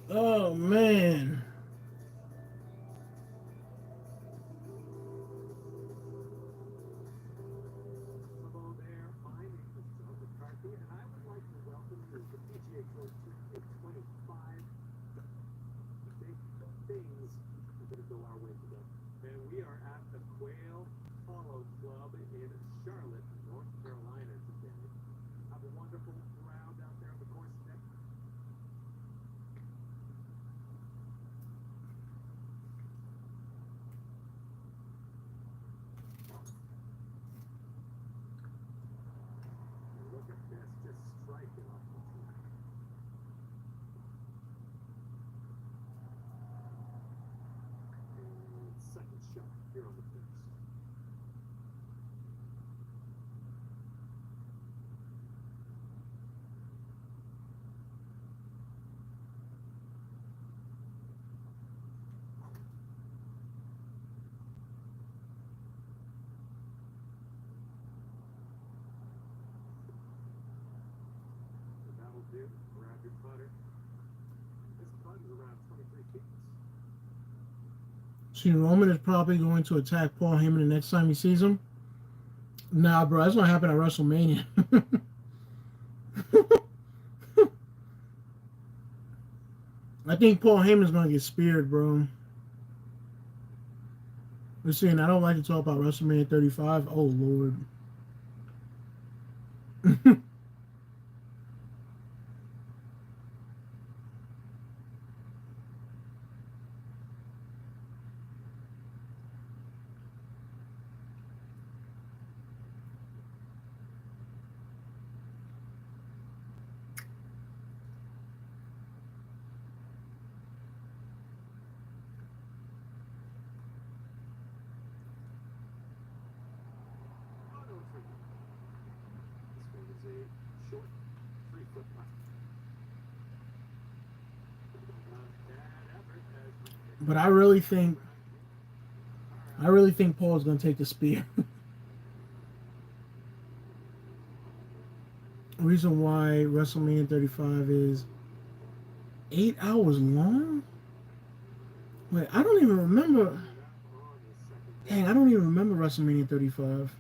oh man. See, Roman is probably going to attack Paul Heyman the next time he sees him. Nah, bro, that's gonna happen at WrestleMania. I think Paul Heyman's gonna get speared, bro. Listen, I don't like to talk about WrestleMania 35. Oh Lord. But I really think Paul's gonna take the spear. Reason why WrestleMania 35 is 8 hours long? Wait, I don't even remember. Dang, I don't even remember WrestleMania 35.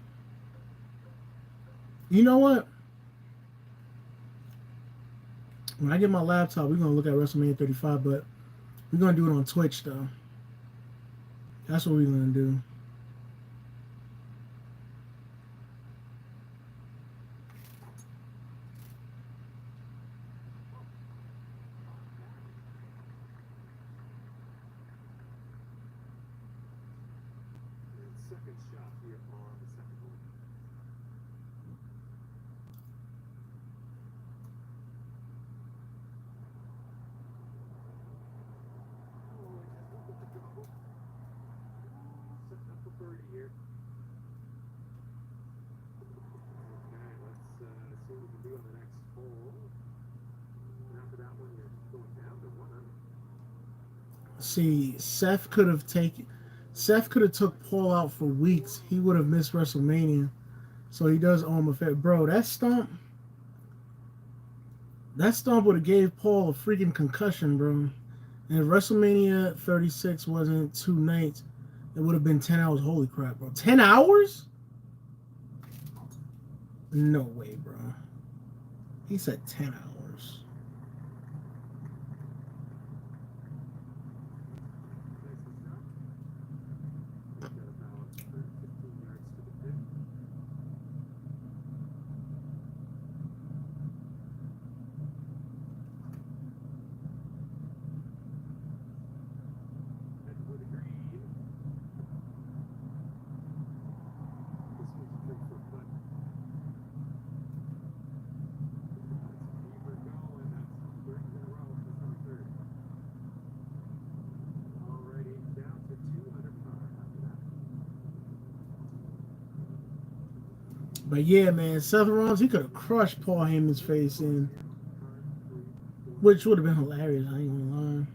You know what? When I get my laptop, we're gonna look at WrestleMania 35, but we're gonna do it on Twitch though. That's what we're gonna do. See, Seth could have took Paul out for weeks. He would have missed WrestleMania. So he does owe him a favor. Bro, that stomp would have gave Paul a freaking concussion, bro. And if WrestleMania 36 wasn't 2 nights, it would have been 10 hours. Holy crap, bro. 10 hours? No way, bro. He said 10 hours. But yeah, man, Seth Rollins, he could have crushed Paul Heyman's face in, which would have been hilarious. I ain't gonna lie.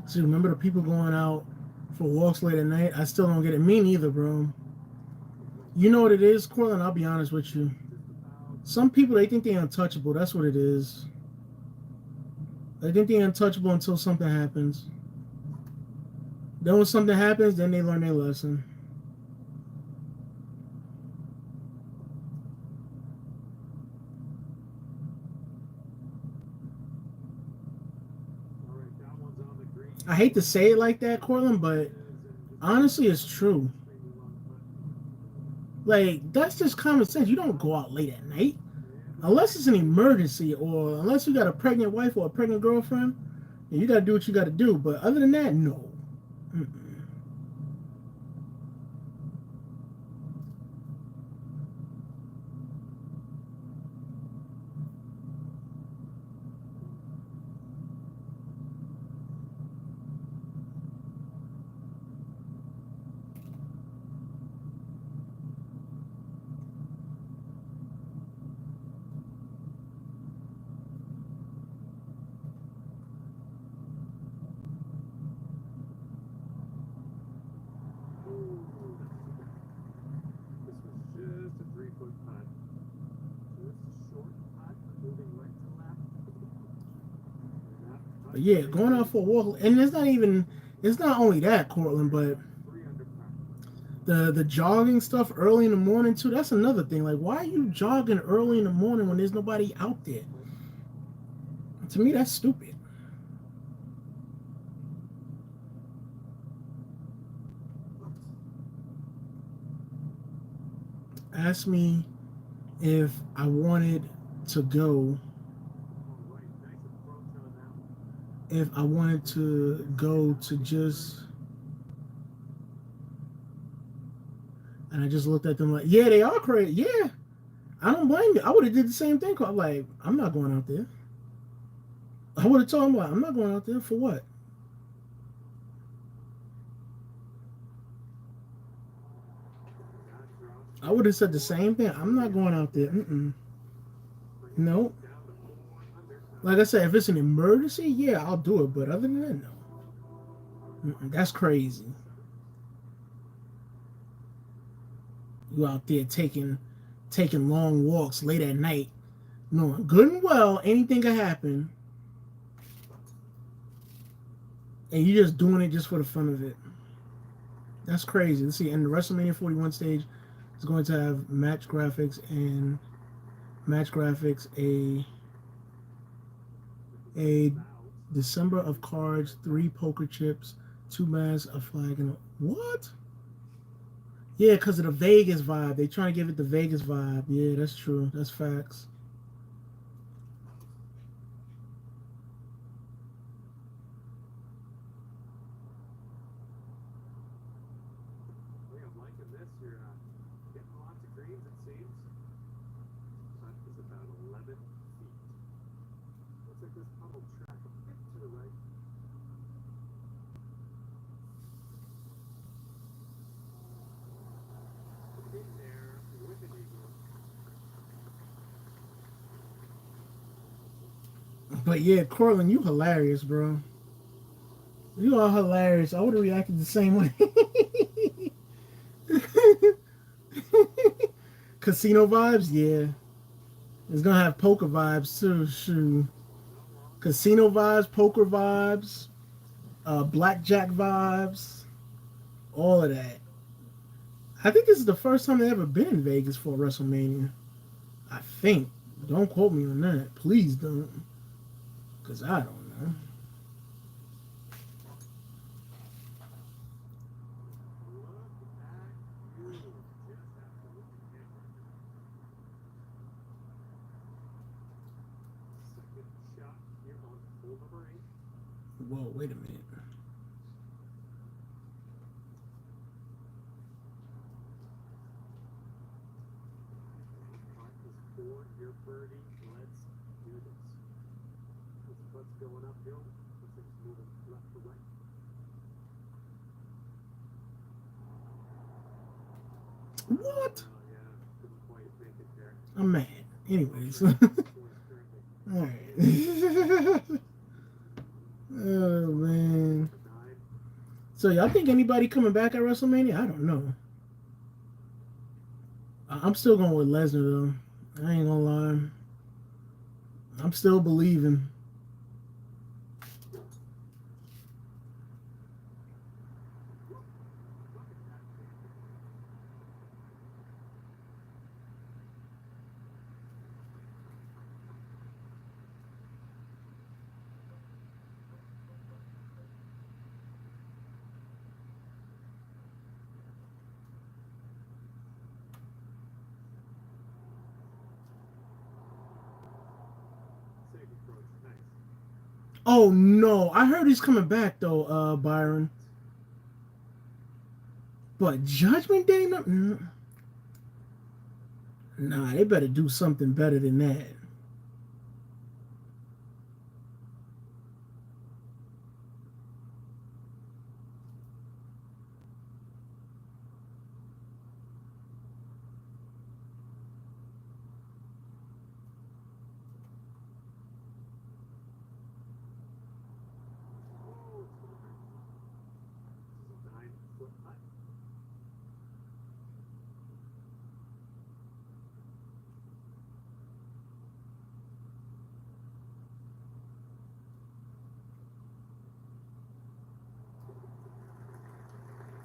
See, remember the people going out for walks late at night? I still don't get it. Me neither, bro. You know what it is, Corlin? I'll be honest with you. Some people, they think they're untouchable. That's what it is. They think they're untouchable until something happens. Then when something happens, then they learn their lesson. I hate to say it like that, Corlin, but honestly, it's true. Like, that's just common sense. You don't go out late at night. Unless it's an emergency or unless you got a pregnant wife or a pregnant girlfriend, you got to do what you got to do. But other than that, no. Mm-mm. But yeah, going out for a walk, and it's not only that, Cortland, but the jogging stuff early in the morning too. That's another thing. Like, why are you jogging early in the morning when there's nobody out there? To me, that's stupid. Ask me if I wanted to go, if I wanted to go to just, and I just looked at them like, yeah, they are crazy. Yeah, I don't blame you. I would have did the same thing. I'm like, I'm not going out there. I would have told him like, I'm not going out there for what? I would have said the same thing. I'm not going out there. Mm-mm. No. Like I said, if it's an emergency, yeah, I'll do it. But other than that, no. Mm-mm. That's crazy. You out there taking long walks late at night, knowing good and well anything could happen, and you just doing it just for the fun of it. That's crazy. Let's see. And the WrestleMania 41 stage is going to have match graphics, a December of cards, 3 poker chips, 2 masks, a flag, and a what? Yeah, because of the Vegas vibe. They trying to give it the Vegas vibe. Yeah, that's true. That's facts. But yeah, Cortland, you hilarious, bro. You are hilarious. I would have reacted the same way. Casino vibes, yeah. It's gonna have poker vibes too. Shoot. Casino vibes, poker vibes, blackjack vibes, all of that. I think this is the first time they ever been in Vegas for WrestleMania. I think. Don't quote me on that. Please don't. Because I don't know. Whoa, wait a minute. What? I'm mad. Anyways. Alright. Oh, man. So y'all think anybody coming back at WrestleMania? I don't know. I'm still going with Lesnar though. I ain't gonna lie. I'm still believing. Oh no, I heard he's coming back though, Byron. But Judgment Day, no, nah, they better do something better than that.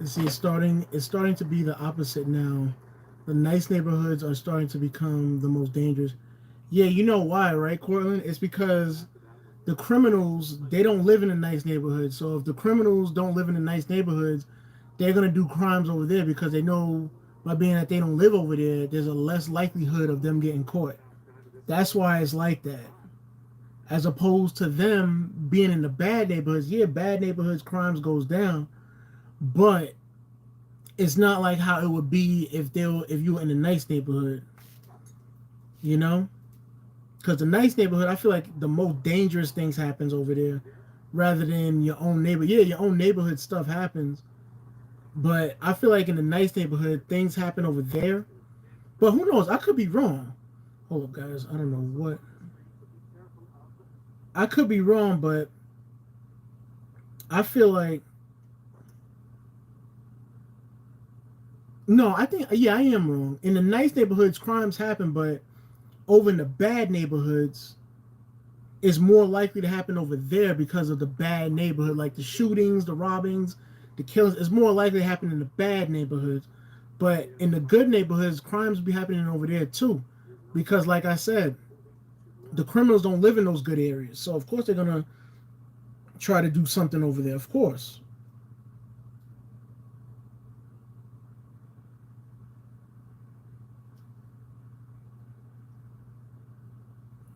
See, it's starting to be the opposite now. The nice neighborhoods are starting to become the most dangerous. Yeah, you know why, right, Cortland? It's because the criminals, they don't live in a nice neighborhood. So if the criminals don't live in the nice neighborhoods, they're gonna do crimes over there because they know by being that they don't live over there, there's a less likelihood of them getting caught. That's why it's like that. As opposed to them being in the bad neighborhoods. Yeah, bad neighborhoods crimes goes down, but it's not like how it would be if you were in a nice neighborhood, you know? Because the nice neighborhood, I feel like the most dangerous things happens over there, rather than your own neighbor. Yeah, your own neighborhood stuff happens, but I feel like in the nice neighborhood, things happen over there. But who knows? I could be wrong. Hold up, guys. I don't know what. I could be wrong, but I feel like no. I think yeah, I am wrong. In the nice neighborhoods, crimes happen, but over in the bad neighborhoods, is more likely to happen over there because of the bad neighborhood, like the shootings, the robbings, the killings. It's more likely to happen in the bad neighborhoods, but in the good neighborhoods, crimes be happening over there too, because like I said, the criminals don't live in those good areas, so of course they're gonna try to do something over there. Of course.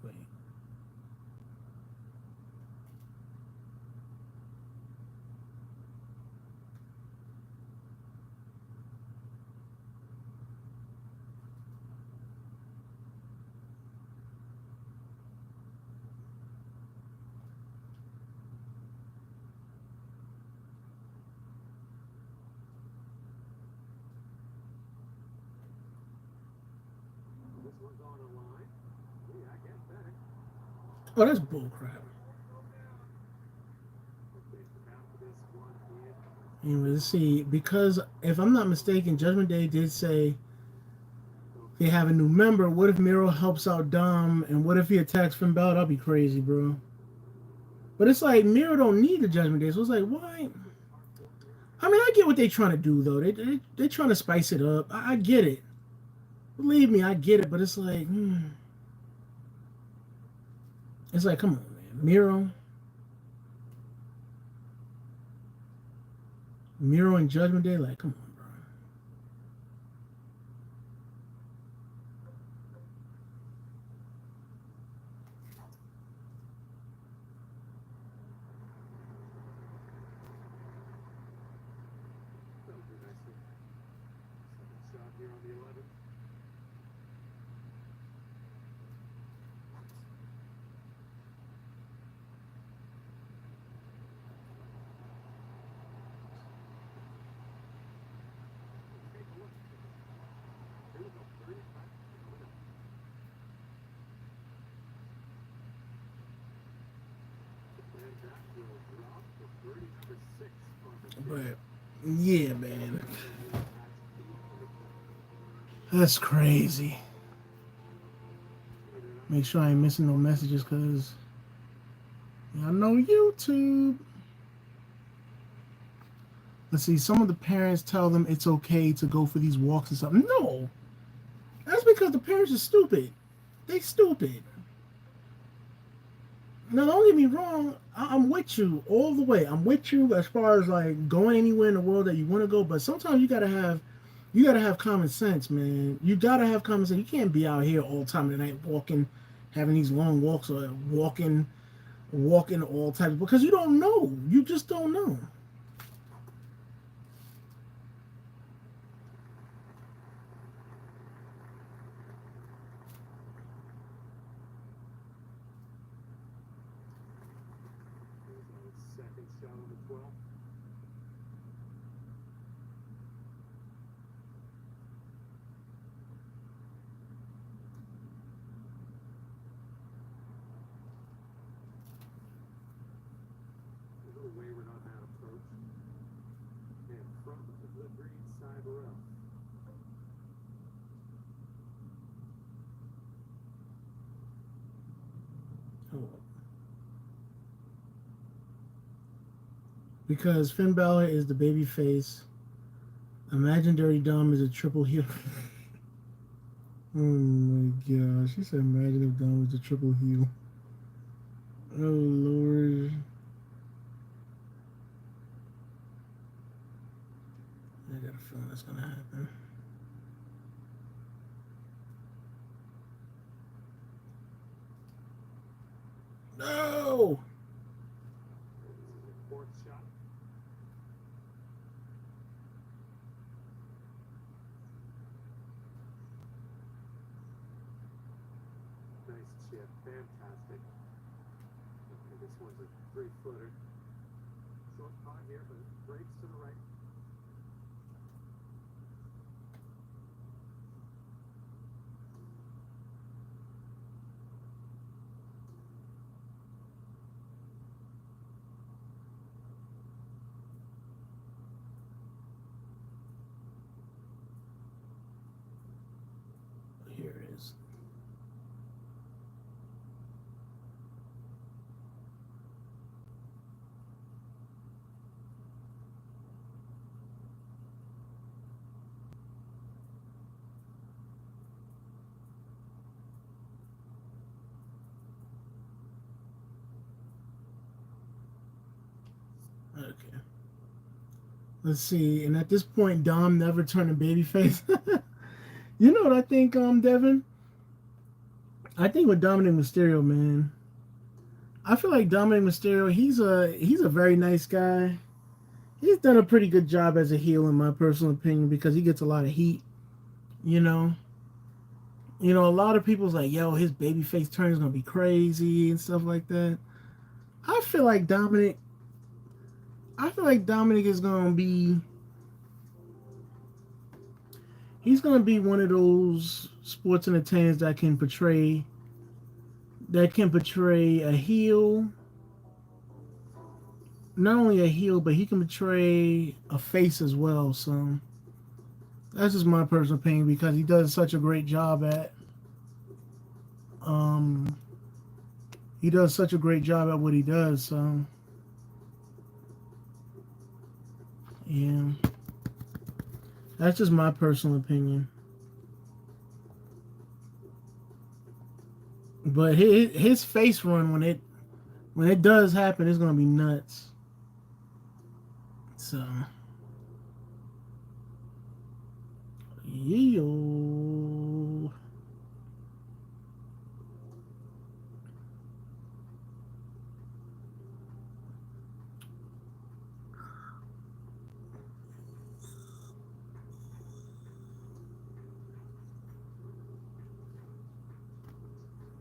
Wait. Oh, that's bullcrap. Anyway, let's see. Because if I'm not mistaken, Judgment Day did say they have a new member. What if Miro helps out Dom, and what if he attacks Finn Balor? That'd be crazy, bro. But it's like Miro don't need the Judgment Day, so it's like why? I mean, I get what they're trying to do though. They're trying to spice it up. I get it. Believe me, I get it. But it's like, it's like, come on, man. Miro and Judgment Day. Like, come on, bro. But yeah, man, that's crazy. Make sure I ain't missing no messages, cause I know YouTube. Let's see. Some of the parents tell them it's okay to go for these walks and stuff. No, that's because the parents are stupid. They stupid. Now, don't get me wrong. I'm with you all the way. I'm with you as far as like going anywhere in the world that you want to go. But sometimes you gotta have common sense, man. You gotta have common sense. You can't be out here all time of the night walking, having these long walks or walking all types because you don't know. You just don't know. Because Finn Balor is the baby face. Imagine Dirty Dom is a triple heel. Oh my gosh. She said imagine if Dom was a triple heel. Oh Lord. I got a feeling that's gonna happen. No! Here it is. Okay. Let's see. And at this point, Dom never turned a babyface. You know what I think, Devin? I think with Dominic Mysterio, man. I feel like Dominic Mysterio, he's a very nice guy. He's done a pretty good job as a heel in my personal opinion because he gets a lot of heat, you know. A lot of people's like, yo, his babyface turn is gonna be crazy and stuff like that. I feel like Dominic I feel like Dominic is gonna be he's gonna be one of those sports entertainers that can portray a heel, not only a heel, but he can portray a face as well. So that's just my personal opinion because he does such a great job at um he does such a great job at what he does. So yeah, that's just my personal opinion. But his face run when it does happen, it's gonna be nuts. So yeah.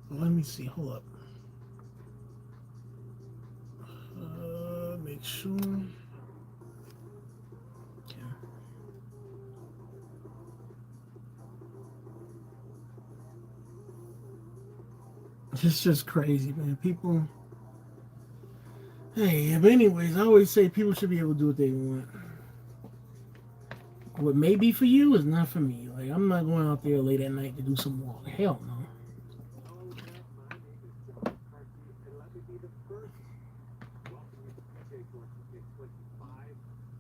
Let me see. Hold up. Make sure. Okay. It's just crazy, man. Hey, but anyways, I always say people should be able to do what they want. What may be for you is not for me. Like, I'm not going out there late at night to do some walk. Hell no. Hello there, my name is John McCarthy, and let me be the first to welcome you to PJ Collection Kit 25.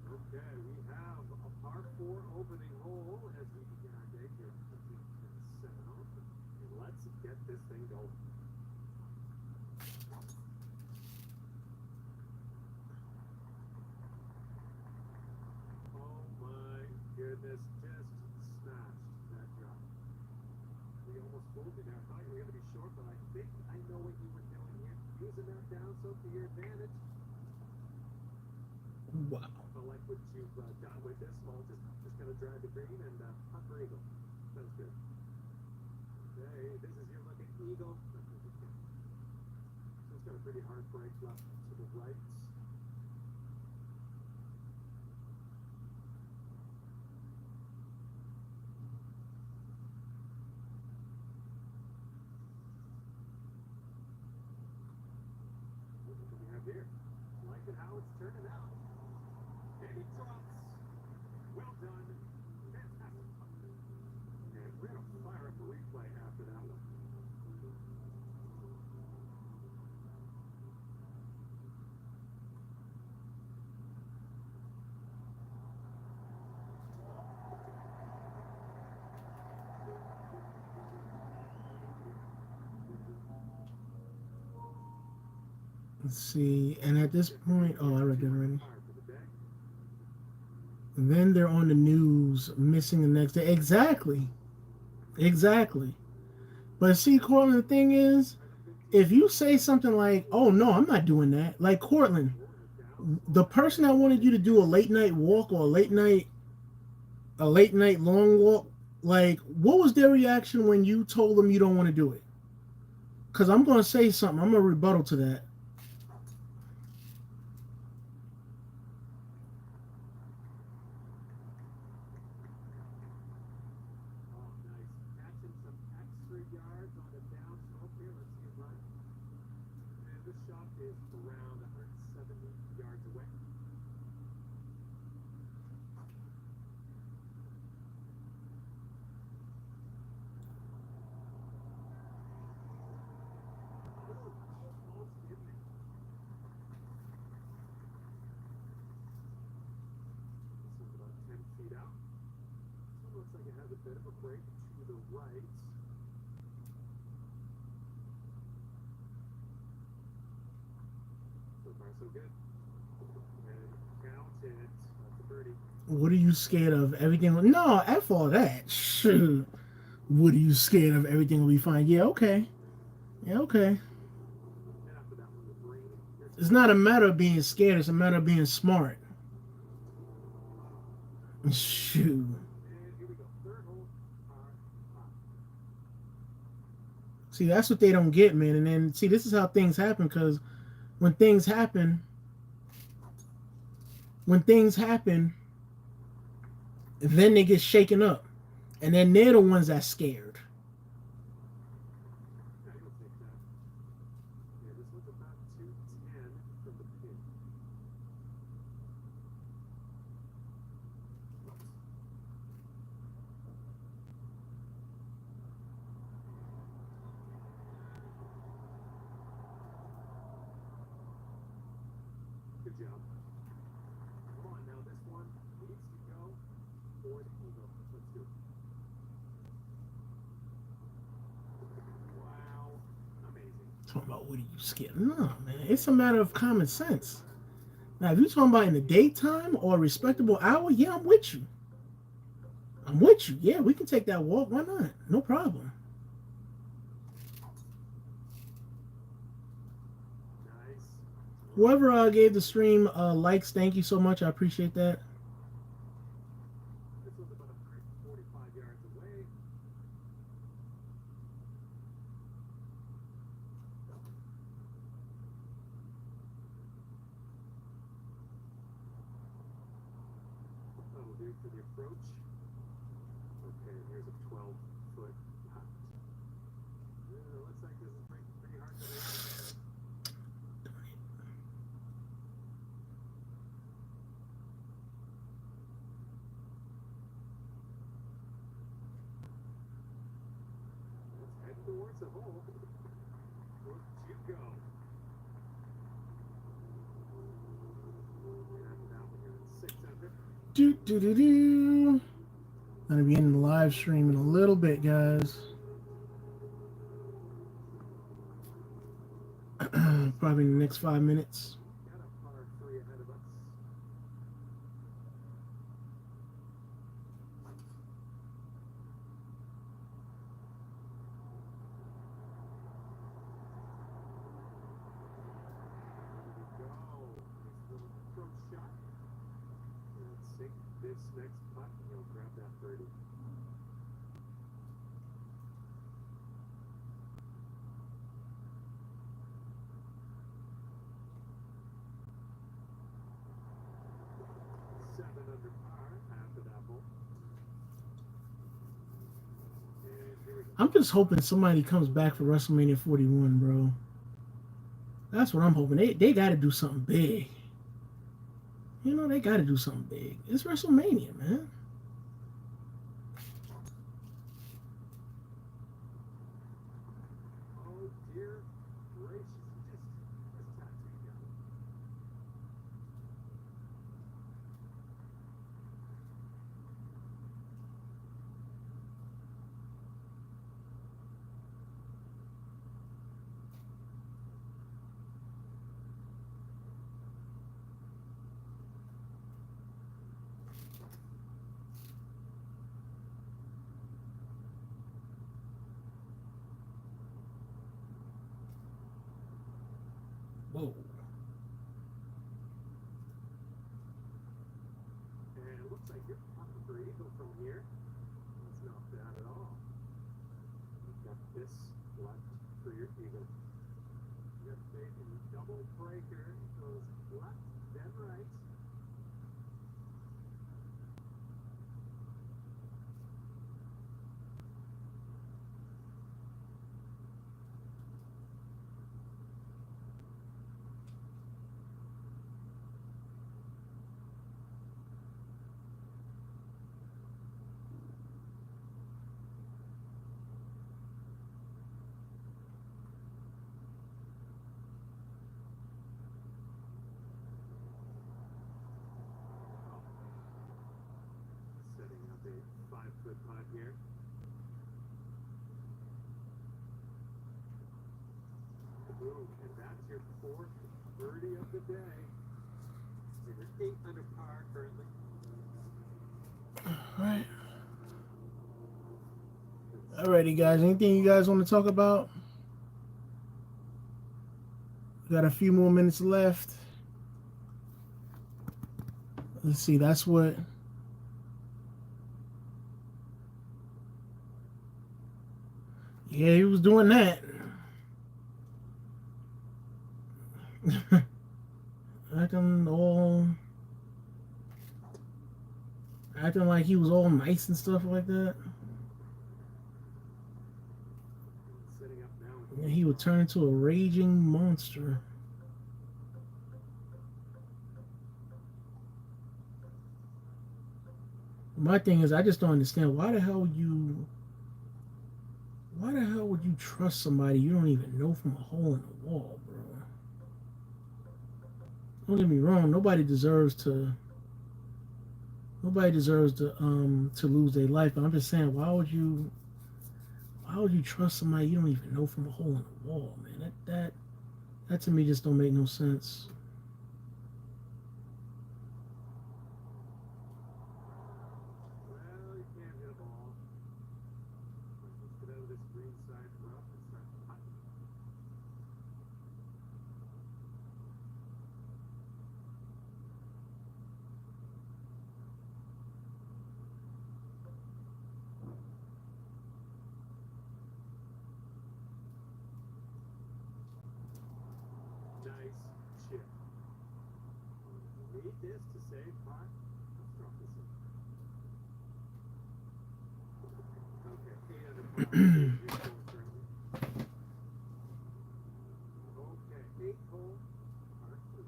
Okay, we have a par 4 opening hole as we begin our day here at Huntington Sound. And let's get this thing going. Oh my goodness, just smashed that drop. You almost fooled me there. I thought you were going to be short, but I think I know what you were doing here. Using that downslope to your advantage. Wow. I like what you've done with this one. Just going to drive the green and putt for eagle. Sounds good. Okay, this is your look at eagle. Just got a pretty hard break left to the right. What do we have here? Like it how it's turning out. And he drops. Well done. Fantastic. And we're going to fire up a replay after that one. Let's see. And at this point, oh, I read that already. Fire for the day. And then they're on the news missing the next day. Exactly. Exactly. But see, Cortland, the thing is, if you say something like, "Oh no, I'm not doing that," like Cortland, the person that wanted you to do a late night walk or a late night long walk, like, what was their reaction when you told them you don't want to do it? Because I'm gonna say something. I'm gonna rebuttal to that. Oh, nice. Catching some extra yards on the downslope here. Let's see it run. And this shot is around 170 yards away. Almost in there. This one's about 10 feet out. This one looks like it has a bit of a break to the right. So far, so good. And count it. That's a birdie. What are you scared of? Everything? No, f all that. Shoot. What are you scared of? Everything will be fine. Yeah, okay. Yeah, okay. And after that one, the green. It's not a matter of being scared. It's a matter of being smart. Shoot. And here we go. Third hole, par 5. See, that's what they don't get, man. And then, see, this is how things happen. Because when things happen, when things happen, then they get shaken up, and then they're the ones that's scared. Yeah, you'll take that. Yeah, this one's about 210 from the pin. Good job. Come on now, this one needs to go for the eagle. Let's do it. Wow. Amazing. Talking about what are you scared? No, man. It's a matter of common sense. Now, if you're talking about in the daytime or a respectable hour, yeah, I'm with you. I'm with you. Yeah, we can take that walk. Why not? No problem. Nice. Whoever gave the stream likes, thank you so much. I appreciate that. This one's about 145 yards away. That'll do for the approach. Okay, here's a 12-foot putt. Yeah, looks like this is pretty hard to make. towards the hole. Look you go. And now we're at 6 under. Gonna be in the live stream in a little bit, guys. Probably in the next 5 minutes. Got a par 3 ahead of us. Go. Nice little approach shot. And sink this next putt. And you'll grab that birdie. Seven under par after that hole. And here we go. I'm just hoping somebody comes back for WrestleMania 41, bro. That's what I'm hoping. They got to do something big. You know, they got to do something big. It's WrestleMania, man. Oh dear gracious, just tattooed down. Whoa. And it looks like you're pumping for eagle from here. That's not bad at all. You've got this left for your eagle. You got faith in double breaker. It goes left, then right. Setting up a 5-foot putt here. Boom, and that's your 4th birdie of the day. So you're 8 under par currently. All right. Alrighty, guys. Anything you guys want to talk about? We got a few more minutes left. Let's see. That's what. Yeah, he was doing that. Acting like he was all nice and stuff like that. Setting up now. And he would turn into a raging monster. My thing is, I just don't understand why the hell would you trust somebody you don't even know from a hole in the wall, bro? Don't get me wrong, nobody deserves to lose their life, but I'm just saying, why would you trust somebody you don't even know from a hole in the wall, man? That to me just don't make no sense. Well, you can't hit a ball. Let's get out of this green side rough and start putting. Nice chip. Need this to save par. Let's drop this in. Okay, 8 under par. Okay, 8 hole, par 3.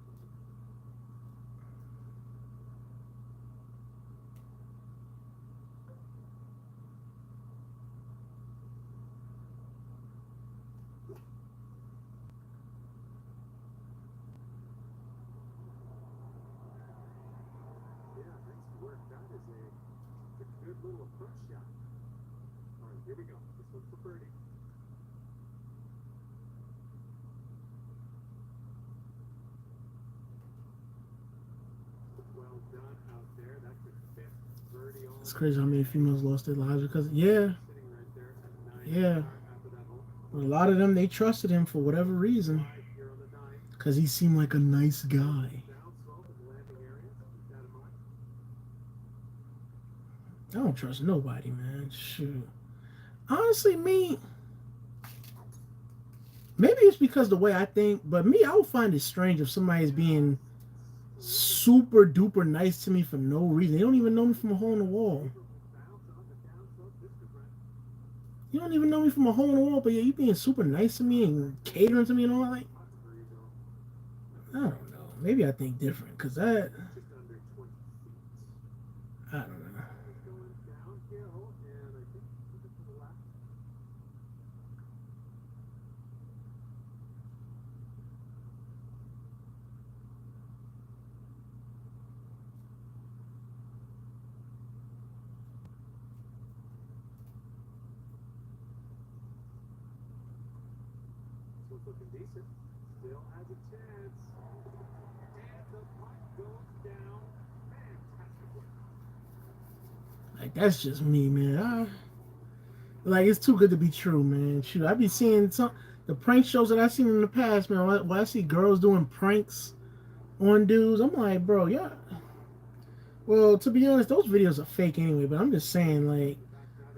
good little approach shot. All right, here we go. This one's for birdie. Well done out there. That's a fifth birdie on. It's crazy how many females lost their lives because, yeah, Sitting right there at 9 yeah. after that hole. A lot of them, they trusted him for whatever reason Five here on the 9. because he seemed like a nice guy. Down slope in the landing area. Keep that in mind. I don't trust nobody, man. Shoot. Honestly, me, maybe it's because the way I think, but me, I would find it strange if somebody's being super duper nice to me for no reason. They don't even know me from a hole in the wall. Bounce on the down slope. This is right. You don't even know me from a hole in the wall, but yeah, you being super nice to me and catering to me and all that. Like, I don't know. Maybe I think different because that, Just under 20 feet. I don't know. It's going downhill, and I think it's to the left. This one's looking decent. Still has a chance. And the putt goes down. Fantastic work. Like, that's just me, man. Like, it's too good to be true, man. Shoot, I be seeing the prank shows that I've seen in the past, man. When I see girls doing pranks on dudes, I'm like, bro, yeah. Well, to be honest, those videos are fake anyway, but I'm just saying, like,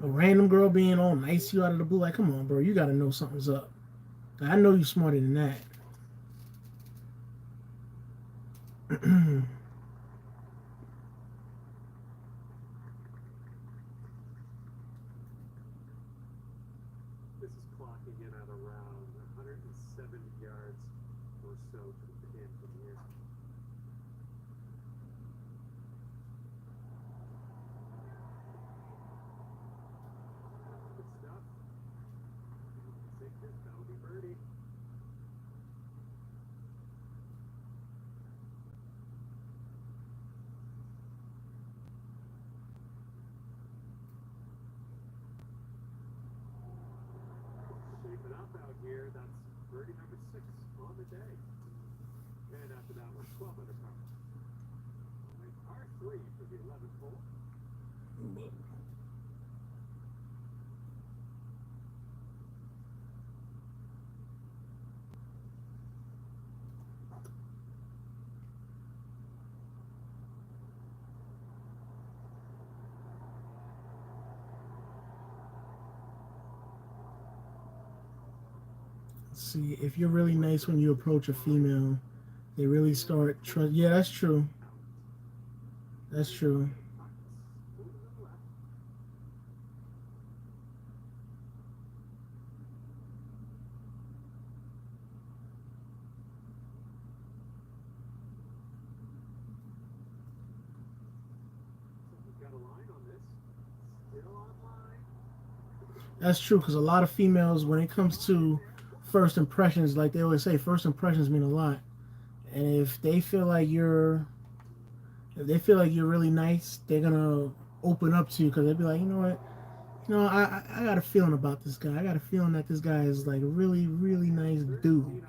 a random girl being all nice to you out of the blue, like, come on, bro, you gotta know something's up. I know you smarter than that. This is clocking in at around 170 yards or so to the pin from here. Good stuff. Take this, that'll be birdie. Shaping up out here. That's birdie number 6 on the day. And after that, we're 12 under par. Par 3 for the 11th hole. See, if you're really nice when you approach a female, they really start trust. Yeah, that's true. That's true. Moving to the left. So we've got a line on this. Still on line. That's true because a lot of females, when it comes to first impressions, like they always say, first impressions mean a lot. And if they feel like you're really nice, they're gonna open up to you because they'll be like, you know what, I got a feeling about this guy. I got a feeling that this guy is like a really really nice dude.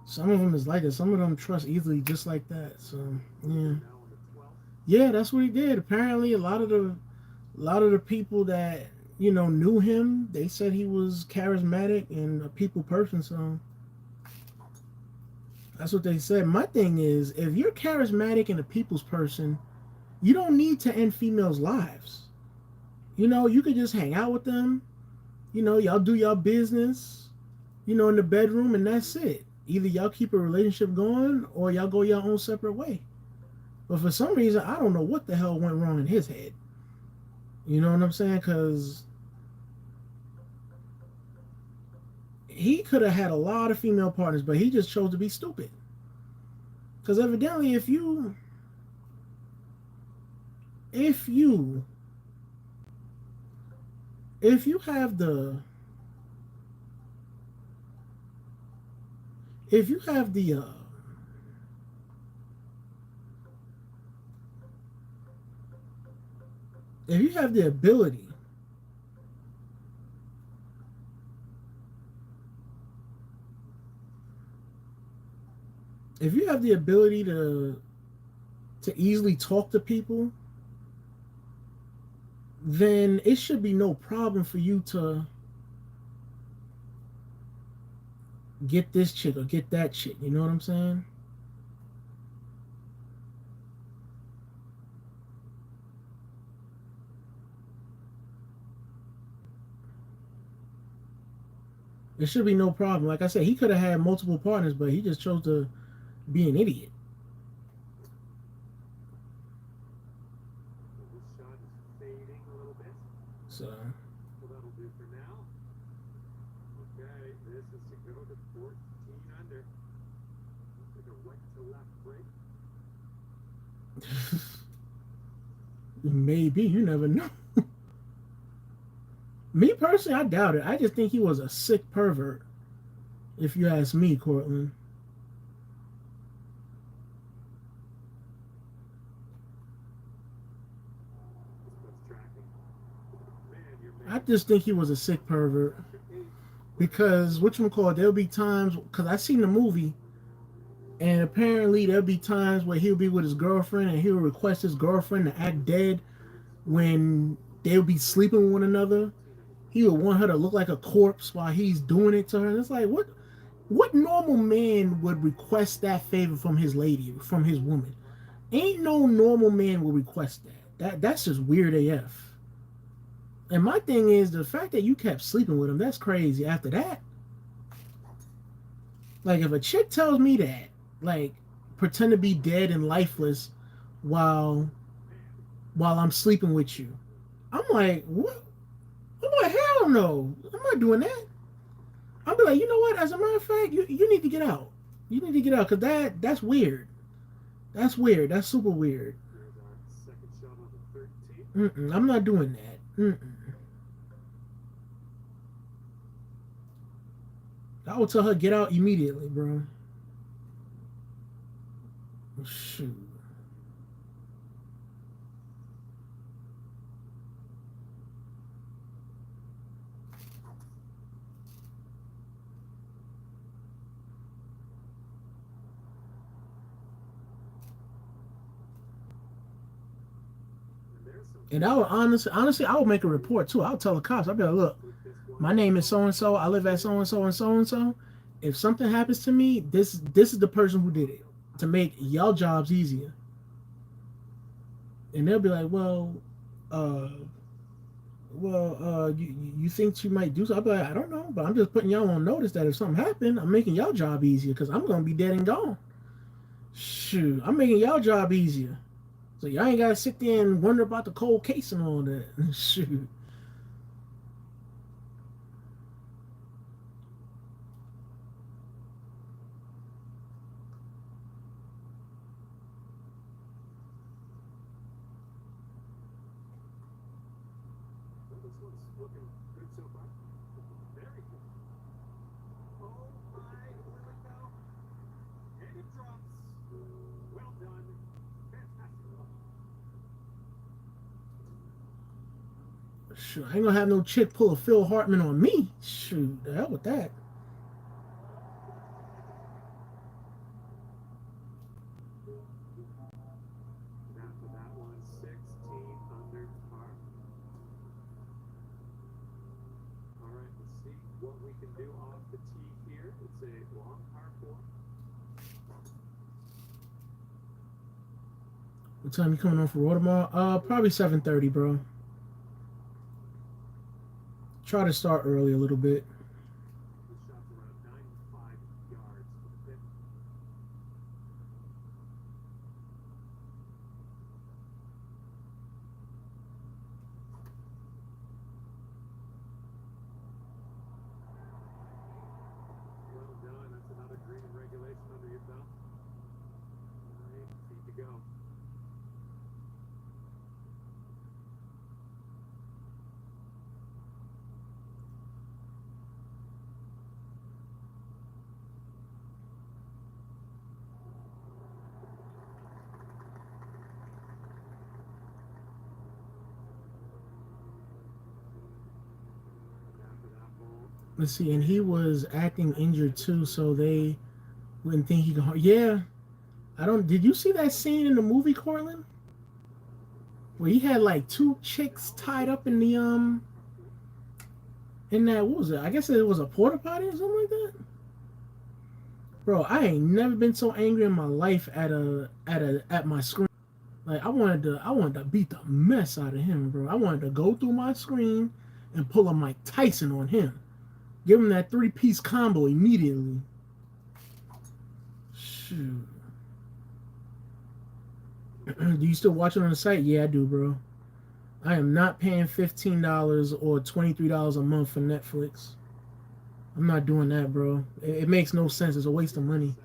Some of them is like it. Some of them trust easily, just like that. So yeah, Now on the 12th. yeah, that's what he did. Apparently, a lot of the people that knew him, they said he was charismatic and a people person. So that's what they said. My thing is, if you're charismatic and a people's person, you don't need to end females' lives. You could just hang out with them. Y'all do y'all business, in the bedroom, and that's it. Either y'all keep a relationship going or y'all go your own separate way. But for some reason, I don't know what the hell went wrong in his head. You know what I'm saying? Because he could have had a lot of female partners, but he just chose to be stupid. Because evidently, if you have the you have the ability, if you have the ability to easily talk to people, then it should be no problem for you to get this chick or get that chick. You know what I'm saying? It should be no problem. Like I said, he could have had multiple partners, but he just chose to be an idiot. This shot is fading a little bit. So Well, that'll do for now. Okay, this is to go to 14 under. Looks like a right to left break. maybe, you never know. Me personally, I doubt it. I just think he was a sick pervert. If you ask me, Cortland. I just think he was a sick pervert. Because, whatchamacallit, there'll be times, because I seen the movie, and apparently there'll be times where he'll be with his girlfriend and he'll request his girlfriend to act dead when they'll be sleeping with one another. He would want her to look like a corpse while he's doing it to her. And it's like, what normal man would request that favor from his lady, from his woman? Ain't no normal man will request that. That's just weird AF. And my thing is the fact that you kept sleeping with him, that's crazy. After that, like if a chick tells me that, like pretend to be dead and lifeless while I'm sleeping with you, I'm like, what? I'm like, hell no, I'm not doing that. I'll be like, you know what? As a matter of fact, you need to get out. You need to get out because that's weird. That's weird. That's super weird. Here's our second shot on the 13. I'm not doing that. I would tell her get out immediately, bro. Shoot. And I would honestly, I would make a report too. I'll tell the cops. I'll be like, look, my name is so and so. I live at so and so and so and so. If something happens to me, this is the person who did it to make y'all jobs easier. And they'll be like, you think she might do so? I'll be like, I don't know, but I'm just putting y'all on notice that if something happened, I'm making y'all job easier because I'm gonna be dead and gone. Shoot, I'm making y'all job easier. So y'all ain't gotta sit there and wonder about the cold case and all that. Shoot. Well, this one's looking good so far. Very good. Oh my, here we go. And it drops. Well done. Fantastic luck. Shoot, I ain't gonna have no chick pull a Phil Hartman on me. Shoot, the hell with that. After that one, 16 under par. All right, let's see what we can do off the tee here. It's a long par 4. What time you coming on for road tomorrow? Probably 7:30, bro. Try to start early a little bit. This shot's around 95 yards from the pin. Well done. That's another green in regulation under your belt. 9 feet to go. Let's see, and he was acting injured too, so they wouldn't think he could. Yeah, I don't. Did you see that scene in the movie, Cortland, where he had like two chicks tied up in the in that, what was it? I guess it was a porta potty or something like that. Bro, I ain't never been so angry in my life at my screen. Like I wanted to beat the mess out of him, bro. I wanted to go through my screen and pull a Mike Tyson on him. Give him that three-piece combo immediately. Shoot. Do you still watch it on the site? Yeah, I do, bro. I am not paying $15 or $23 a month for Netflix. I'm not doing that, bro. It makes no sense. It's a waste of money.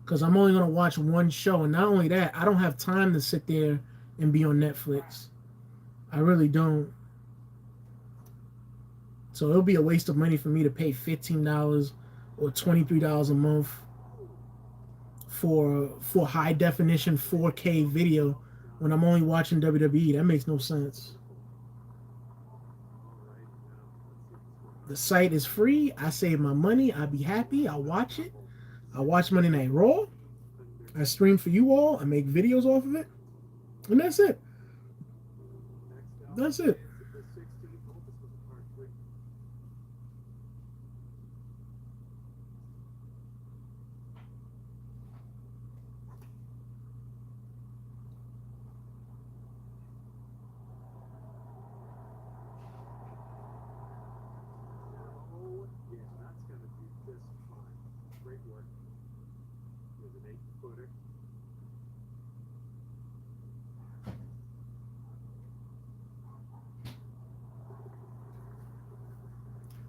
Because I'm only going to watch one show. And not only that, I don't have time to sit there and be on Netflix. I really don't. So it'll be a waste of money for me to pay $15 or $23 a month for high definition 4K video when I'm only watching WWE. That makes no sense. The site is free. I save my money. I'll be happy. I'll watch it. I watch Monday Night Raw. I stream for you all. I make videos off of it. And that's it. That's it.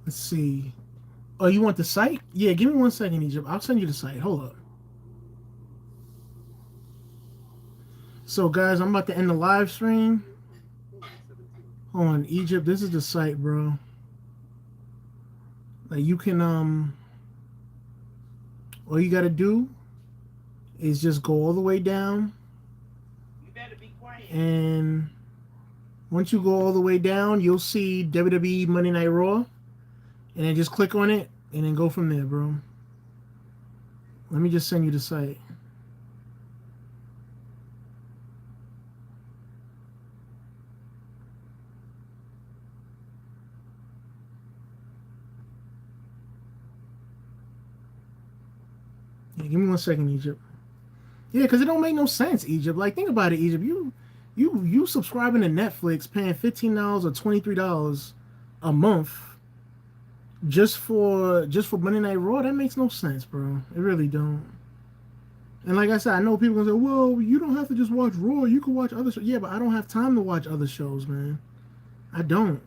Let's see. Oh, you want the site? Yeah, give me 1 second, Egypt. I'll send you the site. Hold up. So, guys, I'm about to end the live stream. Hold on, Egypt. This is the site, bro. Like, you can, all you gotta do is just go all the way down. You better be quiet. And once you go all the way down, you'll see WWE Monday Night Raw. And then just click on it and then go from there, bro. Let me just send you the site. Yeah, give me 1 second, Egypt. Yeah, because it don't make no sense, Egypt. Like, think about it, Egypt. You subscribing to Netflix, paying $15 or $23 a month just for Monday Night Raw. That makes no sense, bro. It really don't. And like I said, I know people gonna say, "Well, you don't have to just watch Raw. You can watch other shows." Yeah, but I don't have time to watch other shows, man. I don't.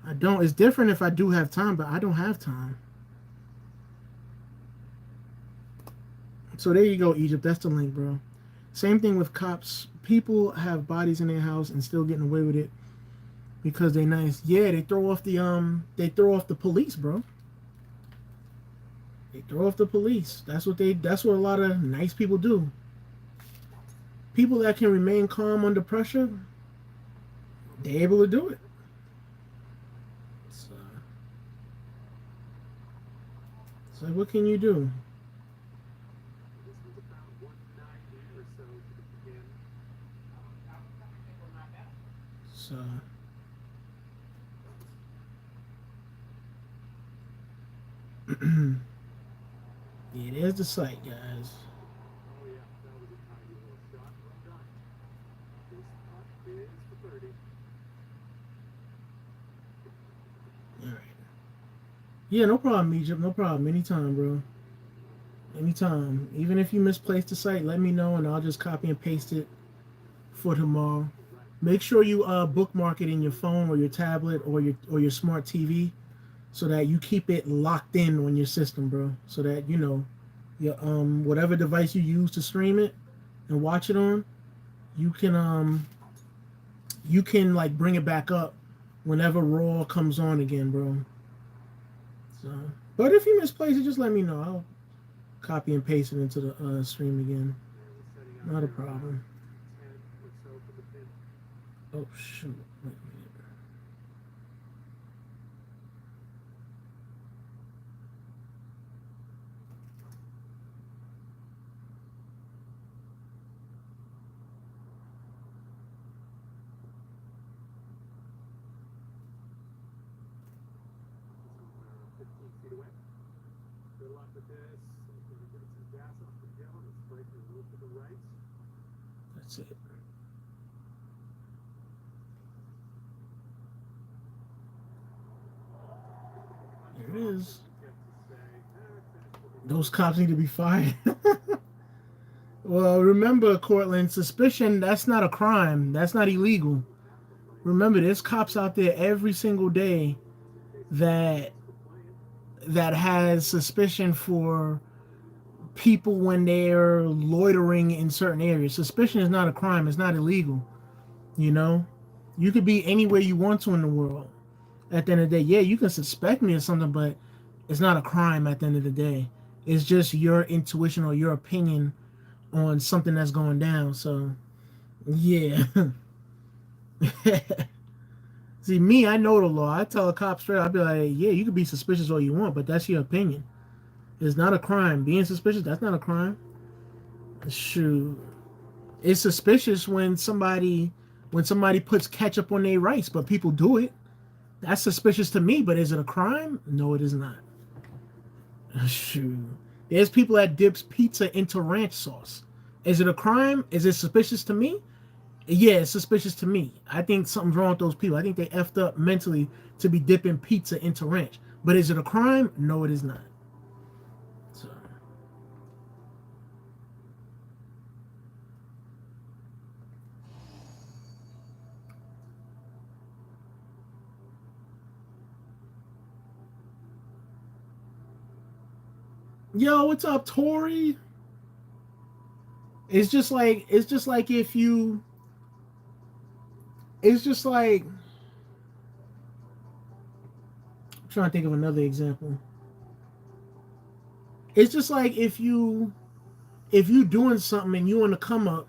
I don't. It's different if I do have time, but I don't have time. So there you go, Egypt. That's the link, bro. Same thing with cops. People have bodies in their house and still getting away with it because they nice. Yeah, they throw off the police, bro. They throw off the police. That's what a lot of nice people do. People that can remain calm under pressure, they're able to do it. So what can you do? So yeah, there's the site, guys. All right. Yeah, no problem, Egypt. No problem. Anytime, bro. Anytime. Even if you misplaced the site, let me know and I'll just copy and paste it for tomorrow. Make sure you bookmark it in your phone or your tablet or your smart TV so that you keep it locked in on your system, bro. So that you know your whatever device you use to stream it and watch it on, you can like bring it back up whenever Raw comes on again, bro. So, but if you misplace it, just let me know. I'll copy and paste it into the stream again. Not a problem. Oh shoot! Wait a minute. Good luck with this. Gonna get some gas off the hill and it's breaking a little to the right. That's it. There it is. Those cops need to be fired. Well, remember, Cortland, suspicion, that's not a crime. That's not illegal. Remember, there's cops out there every single day that has suspicion for people when they're loitering in certain areas. Suspicion is not a crime. It's not illegal. You know? You could be anywhere you want to in the world. At the end of the day, yeah, you can suspect me of something, but it's not a crime at the end of the day. It's just your intuition or your opinion on something that's going down. So, yeah. See, me, I know the law. I tell a cop straight, I'll be like, yeah, you can be suspicious all you want, but that's your opinion. It's not a crime. Being suspicious, that's not a crime. Shoot. It's suspicious when somebody puts ketchup on their rice, but people do it. That's suspicious to me, but is it a crime? No, it is not. Shoot. There's people that dips pizza into ranch sauce. Is it a crime? Is it suspicious to me? Yeah, it's suspicious to me. I think something's wrong with those people. I think they effed up mentally to be dipping pizza into ranch. But is it a crime? No, it is not. So. Yo, what's up, Tori? It's just like if you. It's just like. I'm trying to think of another example. It's just like if you doing something and you want to come up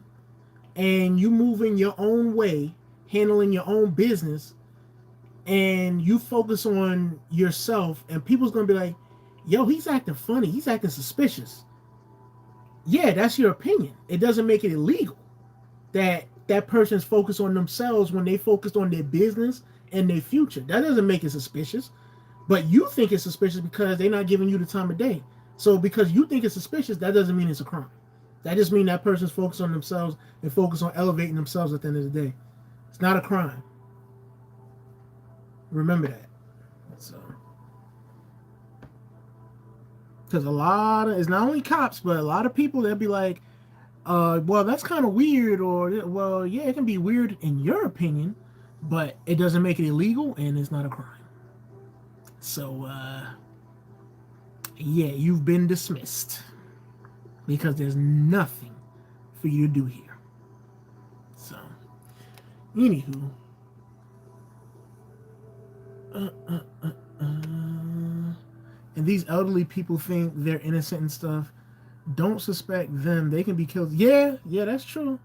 and you moving your own way, handling your own business, and you focus on yourself, and people's gonna be like, yo, he's acting funny, he's acting suspicious. Yeah, that's your opinion. It doesn't make it illegal that person's focused on themselves when they focused on their business and their future. That doesn't make it suspicious. But you think it's suspicious because they're not giving you the time of day. So because you think it's suspicious, that doesn't mean it's a crime. That just means that person's focused on themselves and focused on elevating themselves at the end of the day. It's not a crime. Remember that. So, because it's not only cops, but a lot of people, they'll be like, well, that's kind of weird, or, well, yeah, it can be weird in your opinion, but it doesn't make it illegal, and it's not a crime. So, yeah, you've been dismissed, because there's nothing for you to do here. So, anywho, and these elderly people think they're innocent and stuff. Don't suspect them. They can be killed. Yeah, that's true.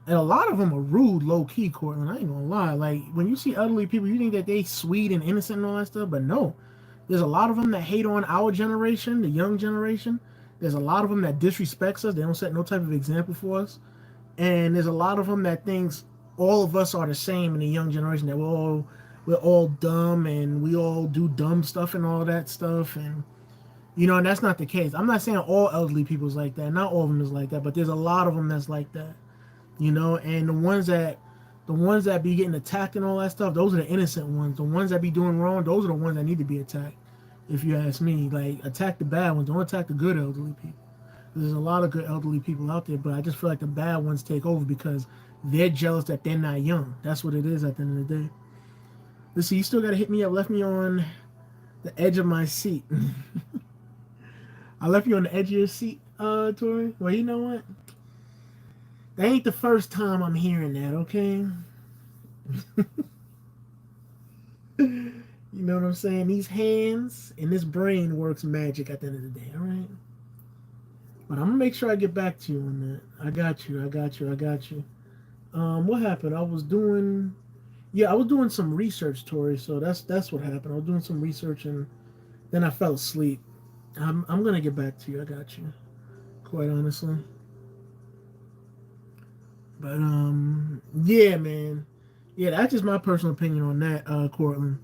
And a lot of them are rude, low-key, Cortland. I ain't gonna lie. Like, when you see elderly people, you think that they sweet and innocent and all that stuff, but no. There's a lot of them that hate on our generation, the young generation. There's a lot of them that disrespects us. They don't set no type of example for us. And there's a lot of them that thinks all of us are the same in the young generation, that we're all dumb and we all do dumb stuff and all that stuff. And and that's not the case. I'm not saying all elderly people is like that. Not all of them is like that, but there's a lot of them that's like that. And the ones that be getting attacked and all that stuff, those are the innocent ones. The ones that be doing wrong, those are the ones that need to be attacked. If you ask me, like, attack the bad ones. Don't attack the good elderly people. There's a lot of good elderly people out there, but I just feel like the bad ones take over because they're jealous that they're not young. That's what it is at the end of the day. Let's see, you still got to hit me up. Left me on the edge of my seat. I left you on the edge of your seat, Tori. Well, you know what? That ain't the first time I'm hearing that, okay? You know what I'm saying? These hands and this brain works magic at the end of the day, all right? But I'm going to make sure I get back to you on that. I got you. What happened? I was doing some research, Tori, so that's what happened. I was doing some research and then I fell asleep. I'm going to get back to you. I got you. Quite honestly. But, yeah, man. Yeah, that's just my personal opinion on that, Cortland.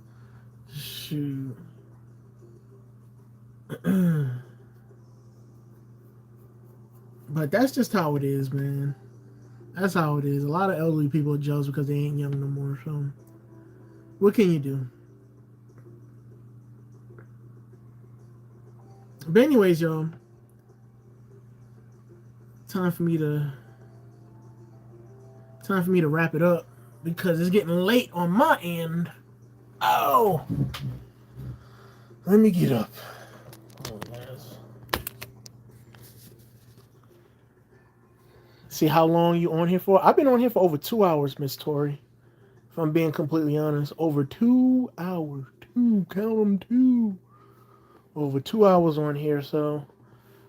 Shoot. But that's just how it is, man. That's how it is. A lot of elderly people are jealous because they ain't young no more. So, what can you do? But anyways, y'all, time for me to wrap it up because it's getting late on my end. Oh, let me get up. Oh, see how long you on here for? I've been on here for over 2 hours, Miss Tori. If I'm being completely honest, over 2 hours. Count them, two. Over 2 hours on here, so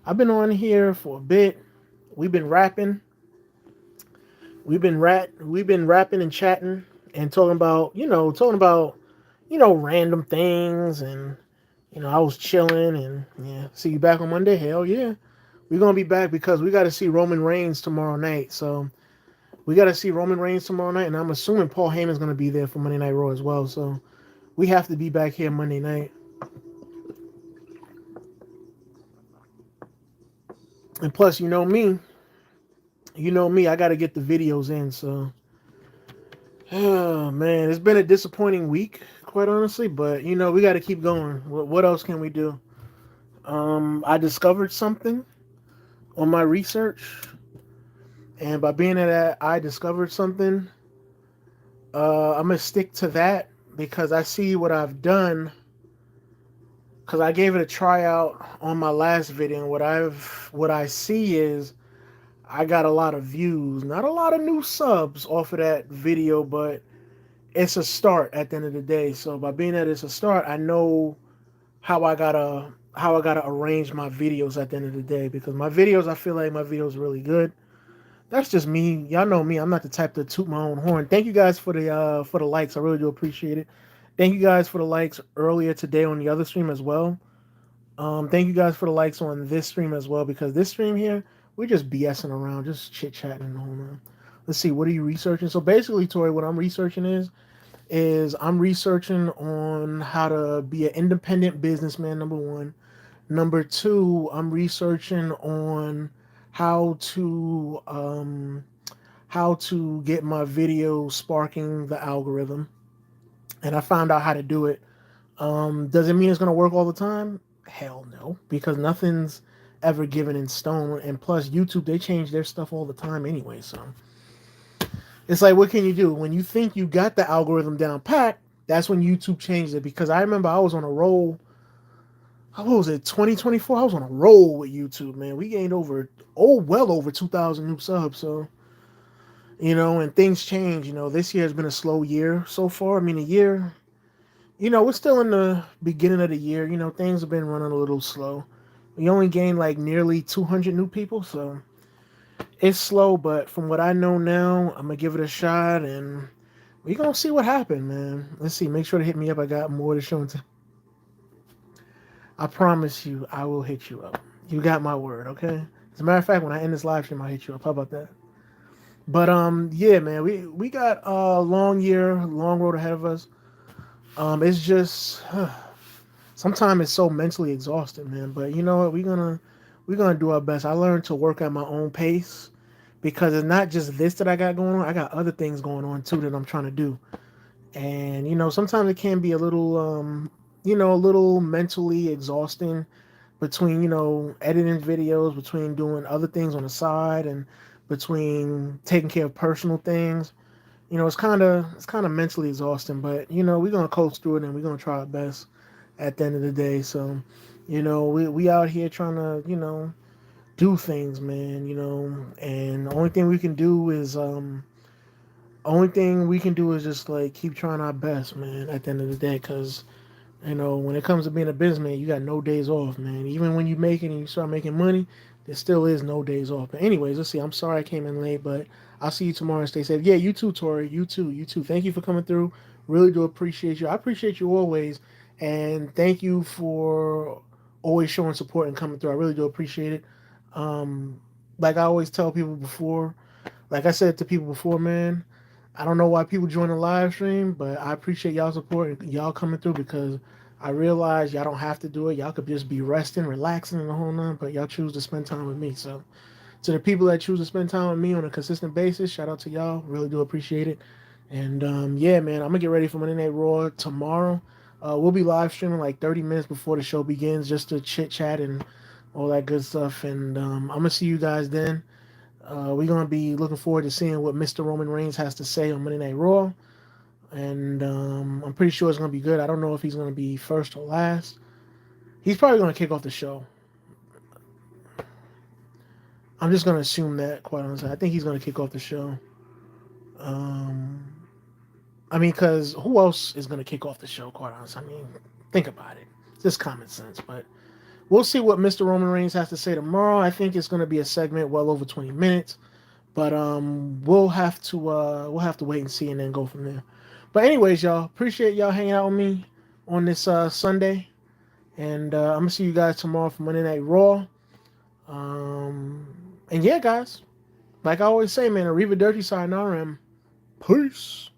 I've been on here for a bit. We've been rapping. We've been rapping and chatting and talking about random things and I was chilling and yeah. See you back on Monday? Hell yeah. We're gonna be back because we gotta see Roman Reigns tomorrow night. So we gotta see Roman Reigns tomorrow night, and I'm assuming Paul Heyman's gonna be there for Monday Night Raw as well. So we have to be back here Monday night. And plus, I got to get the videos in. So, oh man, it's been a disappointing week, quite honestly. But we got to keep going. What else can we do? I discovered something on my research, and by being that I discovered something, I'm gonna stick to that because I see what I've done. Because I gave it a tryout on my last video, and what I see is I got a lot of views, not a lot of new subs off of that video, but it's a start at the end of the day. So by being that it's a start, I know how I gotta arrange my videos at the end of the day because my videos, I feel like my videos are really good. That's just me. Y'all know me. I'm not the type to toot my own horn. Thank you guys for the likes. I really do appreciate it. Thank you guys for the likes earlier today on the other stream as well. Thank you guys for the likes on this stream as well because this stream here, we're just BSing around, just chit chatting. Let's see, what are you researching? So basically, Tori, what I'm researching is I'm researching on how to be an independent businessman. Number one, number two, I'm researching on how to um, how to get my video sparking the algorithm, and I found out how to do it. Does it mean it's gonna work all the time? Hell no, because nothing's ever given in stone. And plus, YouTube they change their stuff all the time anyway. So it's like, what can you do when you think you got the algorithm down pat? That's when YouTube changed it. Because I remember I was on a roll. What was it? 2024. I was on a roll with YouTube, man. We gained well over 2,000 new subs. So and things change. This year has been a slow year so far. I mean, a year. We're still in the beginning of the year. Things have been running a little slow. We only gained like nearly 200 new people, so it's slow. But from what I know now, I'm gonna give it a shot, and we're gonna see what happens, man. Let's see. Make sure to hit me up. I got more to show. I promise you, I will hit you up. You got my word, okay? As a matter of fact, when I end this live stream, I'll hit you up. How about that? But yeah, man, we got a long year, long road ahead of us. It's just sometimes it's so mentally exhausting, man. But you know what? We're gonna do our best. I learned to work at my own pace because it's not just this that I got going on. I got other things going on too that I'm trying to do. And sometimes it can be a little mentally exhausting between editing videos, between doing other things on the side, and between taking care of personal things. It's kind of mentally exhausting, but we're gonna coast through it and we're gonna try our best at the end of the day. So, we out here trying to do things, man. And the only thing we can do is just like keep trying our best, man. At the end of the day, because when it comes to being a businessman, you got no days off, man. Even when you make it and you start making money, there still is no days off. But anyways, let's see. I'm sorry I came in late, but I'll see you tomorrow and stay safe. Yeah, you too, Tori. You too. You too. Thank you for coming through. Really do appreciate you. I appreciate you always. And thank you for always showing support and coming through. I really do appreciate it. Um, like I always tell people before, like I said to people before, man, I don't know why people join the live stream, but I appreciate y'all support and y'all coming through because I realize y'all don't have to do it. Y'all could just be resting, relaxing, and the whole nine, but y'all choose to spend time with me. So To the people that choose to spend time with me on a consistent basis, shout out to y'all. Really do appreciate it. And yeah, man, I'm gonna get ready for Monday Night Raw tomorrow. We'll be live streaming like 30 minutes before the show begins, just to chit chat and all that good stuff. And I'm gonna see you guys then. We're gonna be looking forward to seeing what Mr. Roman Reigns has to say on Monday Night Raw. And I'm pretty sure it's gonna be good. I don't know if he's gonna be first or last. He's probably gonna kick off the show. I'm just gonna assume that, quite honestly. I think he's gonna kick off the show. Um, I mean, because who else is gonna kick off the show? Quite honestly, I mean, think about it. It's just common sense. But we'll see what Mr. Roman Reigns has to say tomorrow. I think it's gonna be a segment well over 20 minutes. But we'll have to wait and see and then go from there. But anyways, y'all, appreciate y'all hanging out with me on this Sunday. And I'm gonna see you guys tomorrow for Monday Night Raw. And yeah, guys, like I always say, man, Arriva Dirty sayonara. Peace.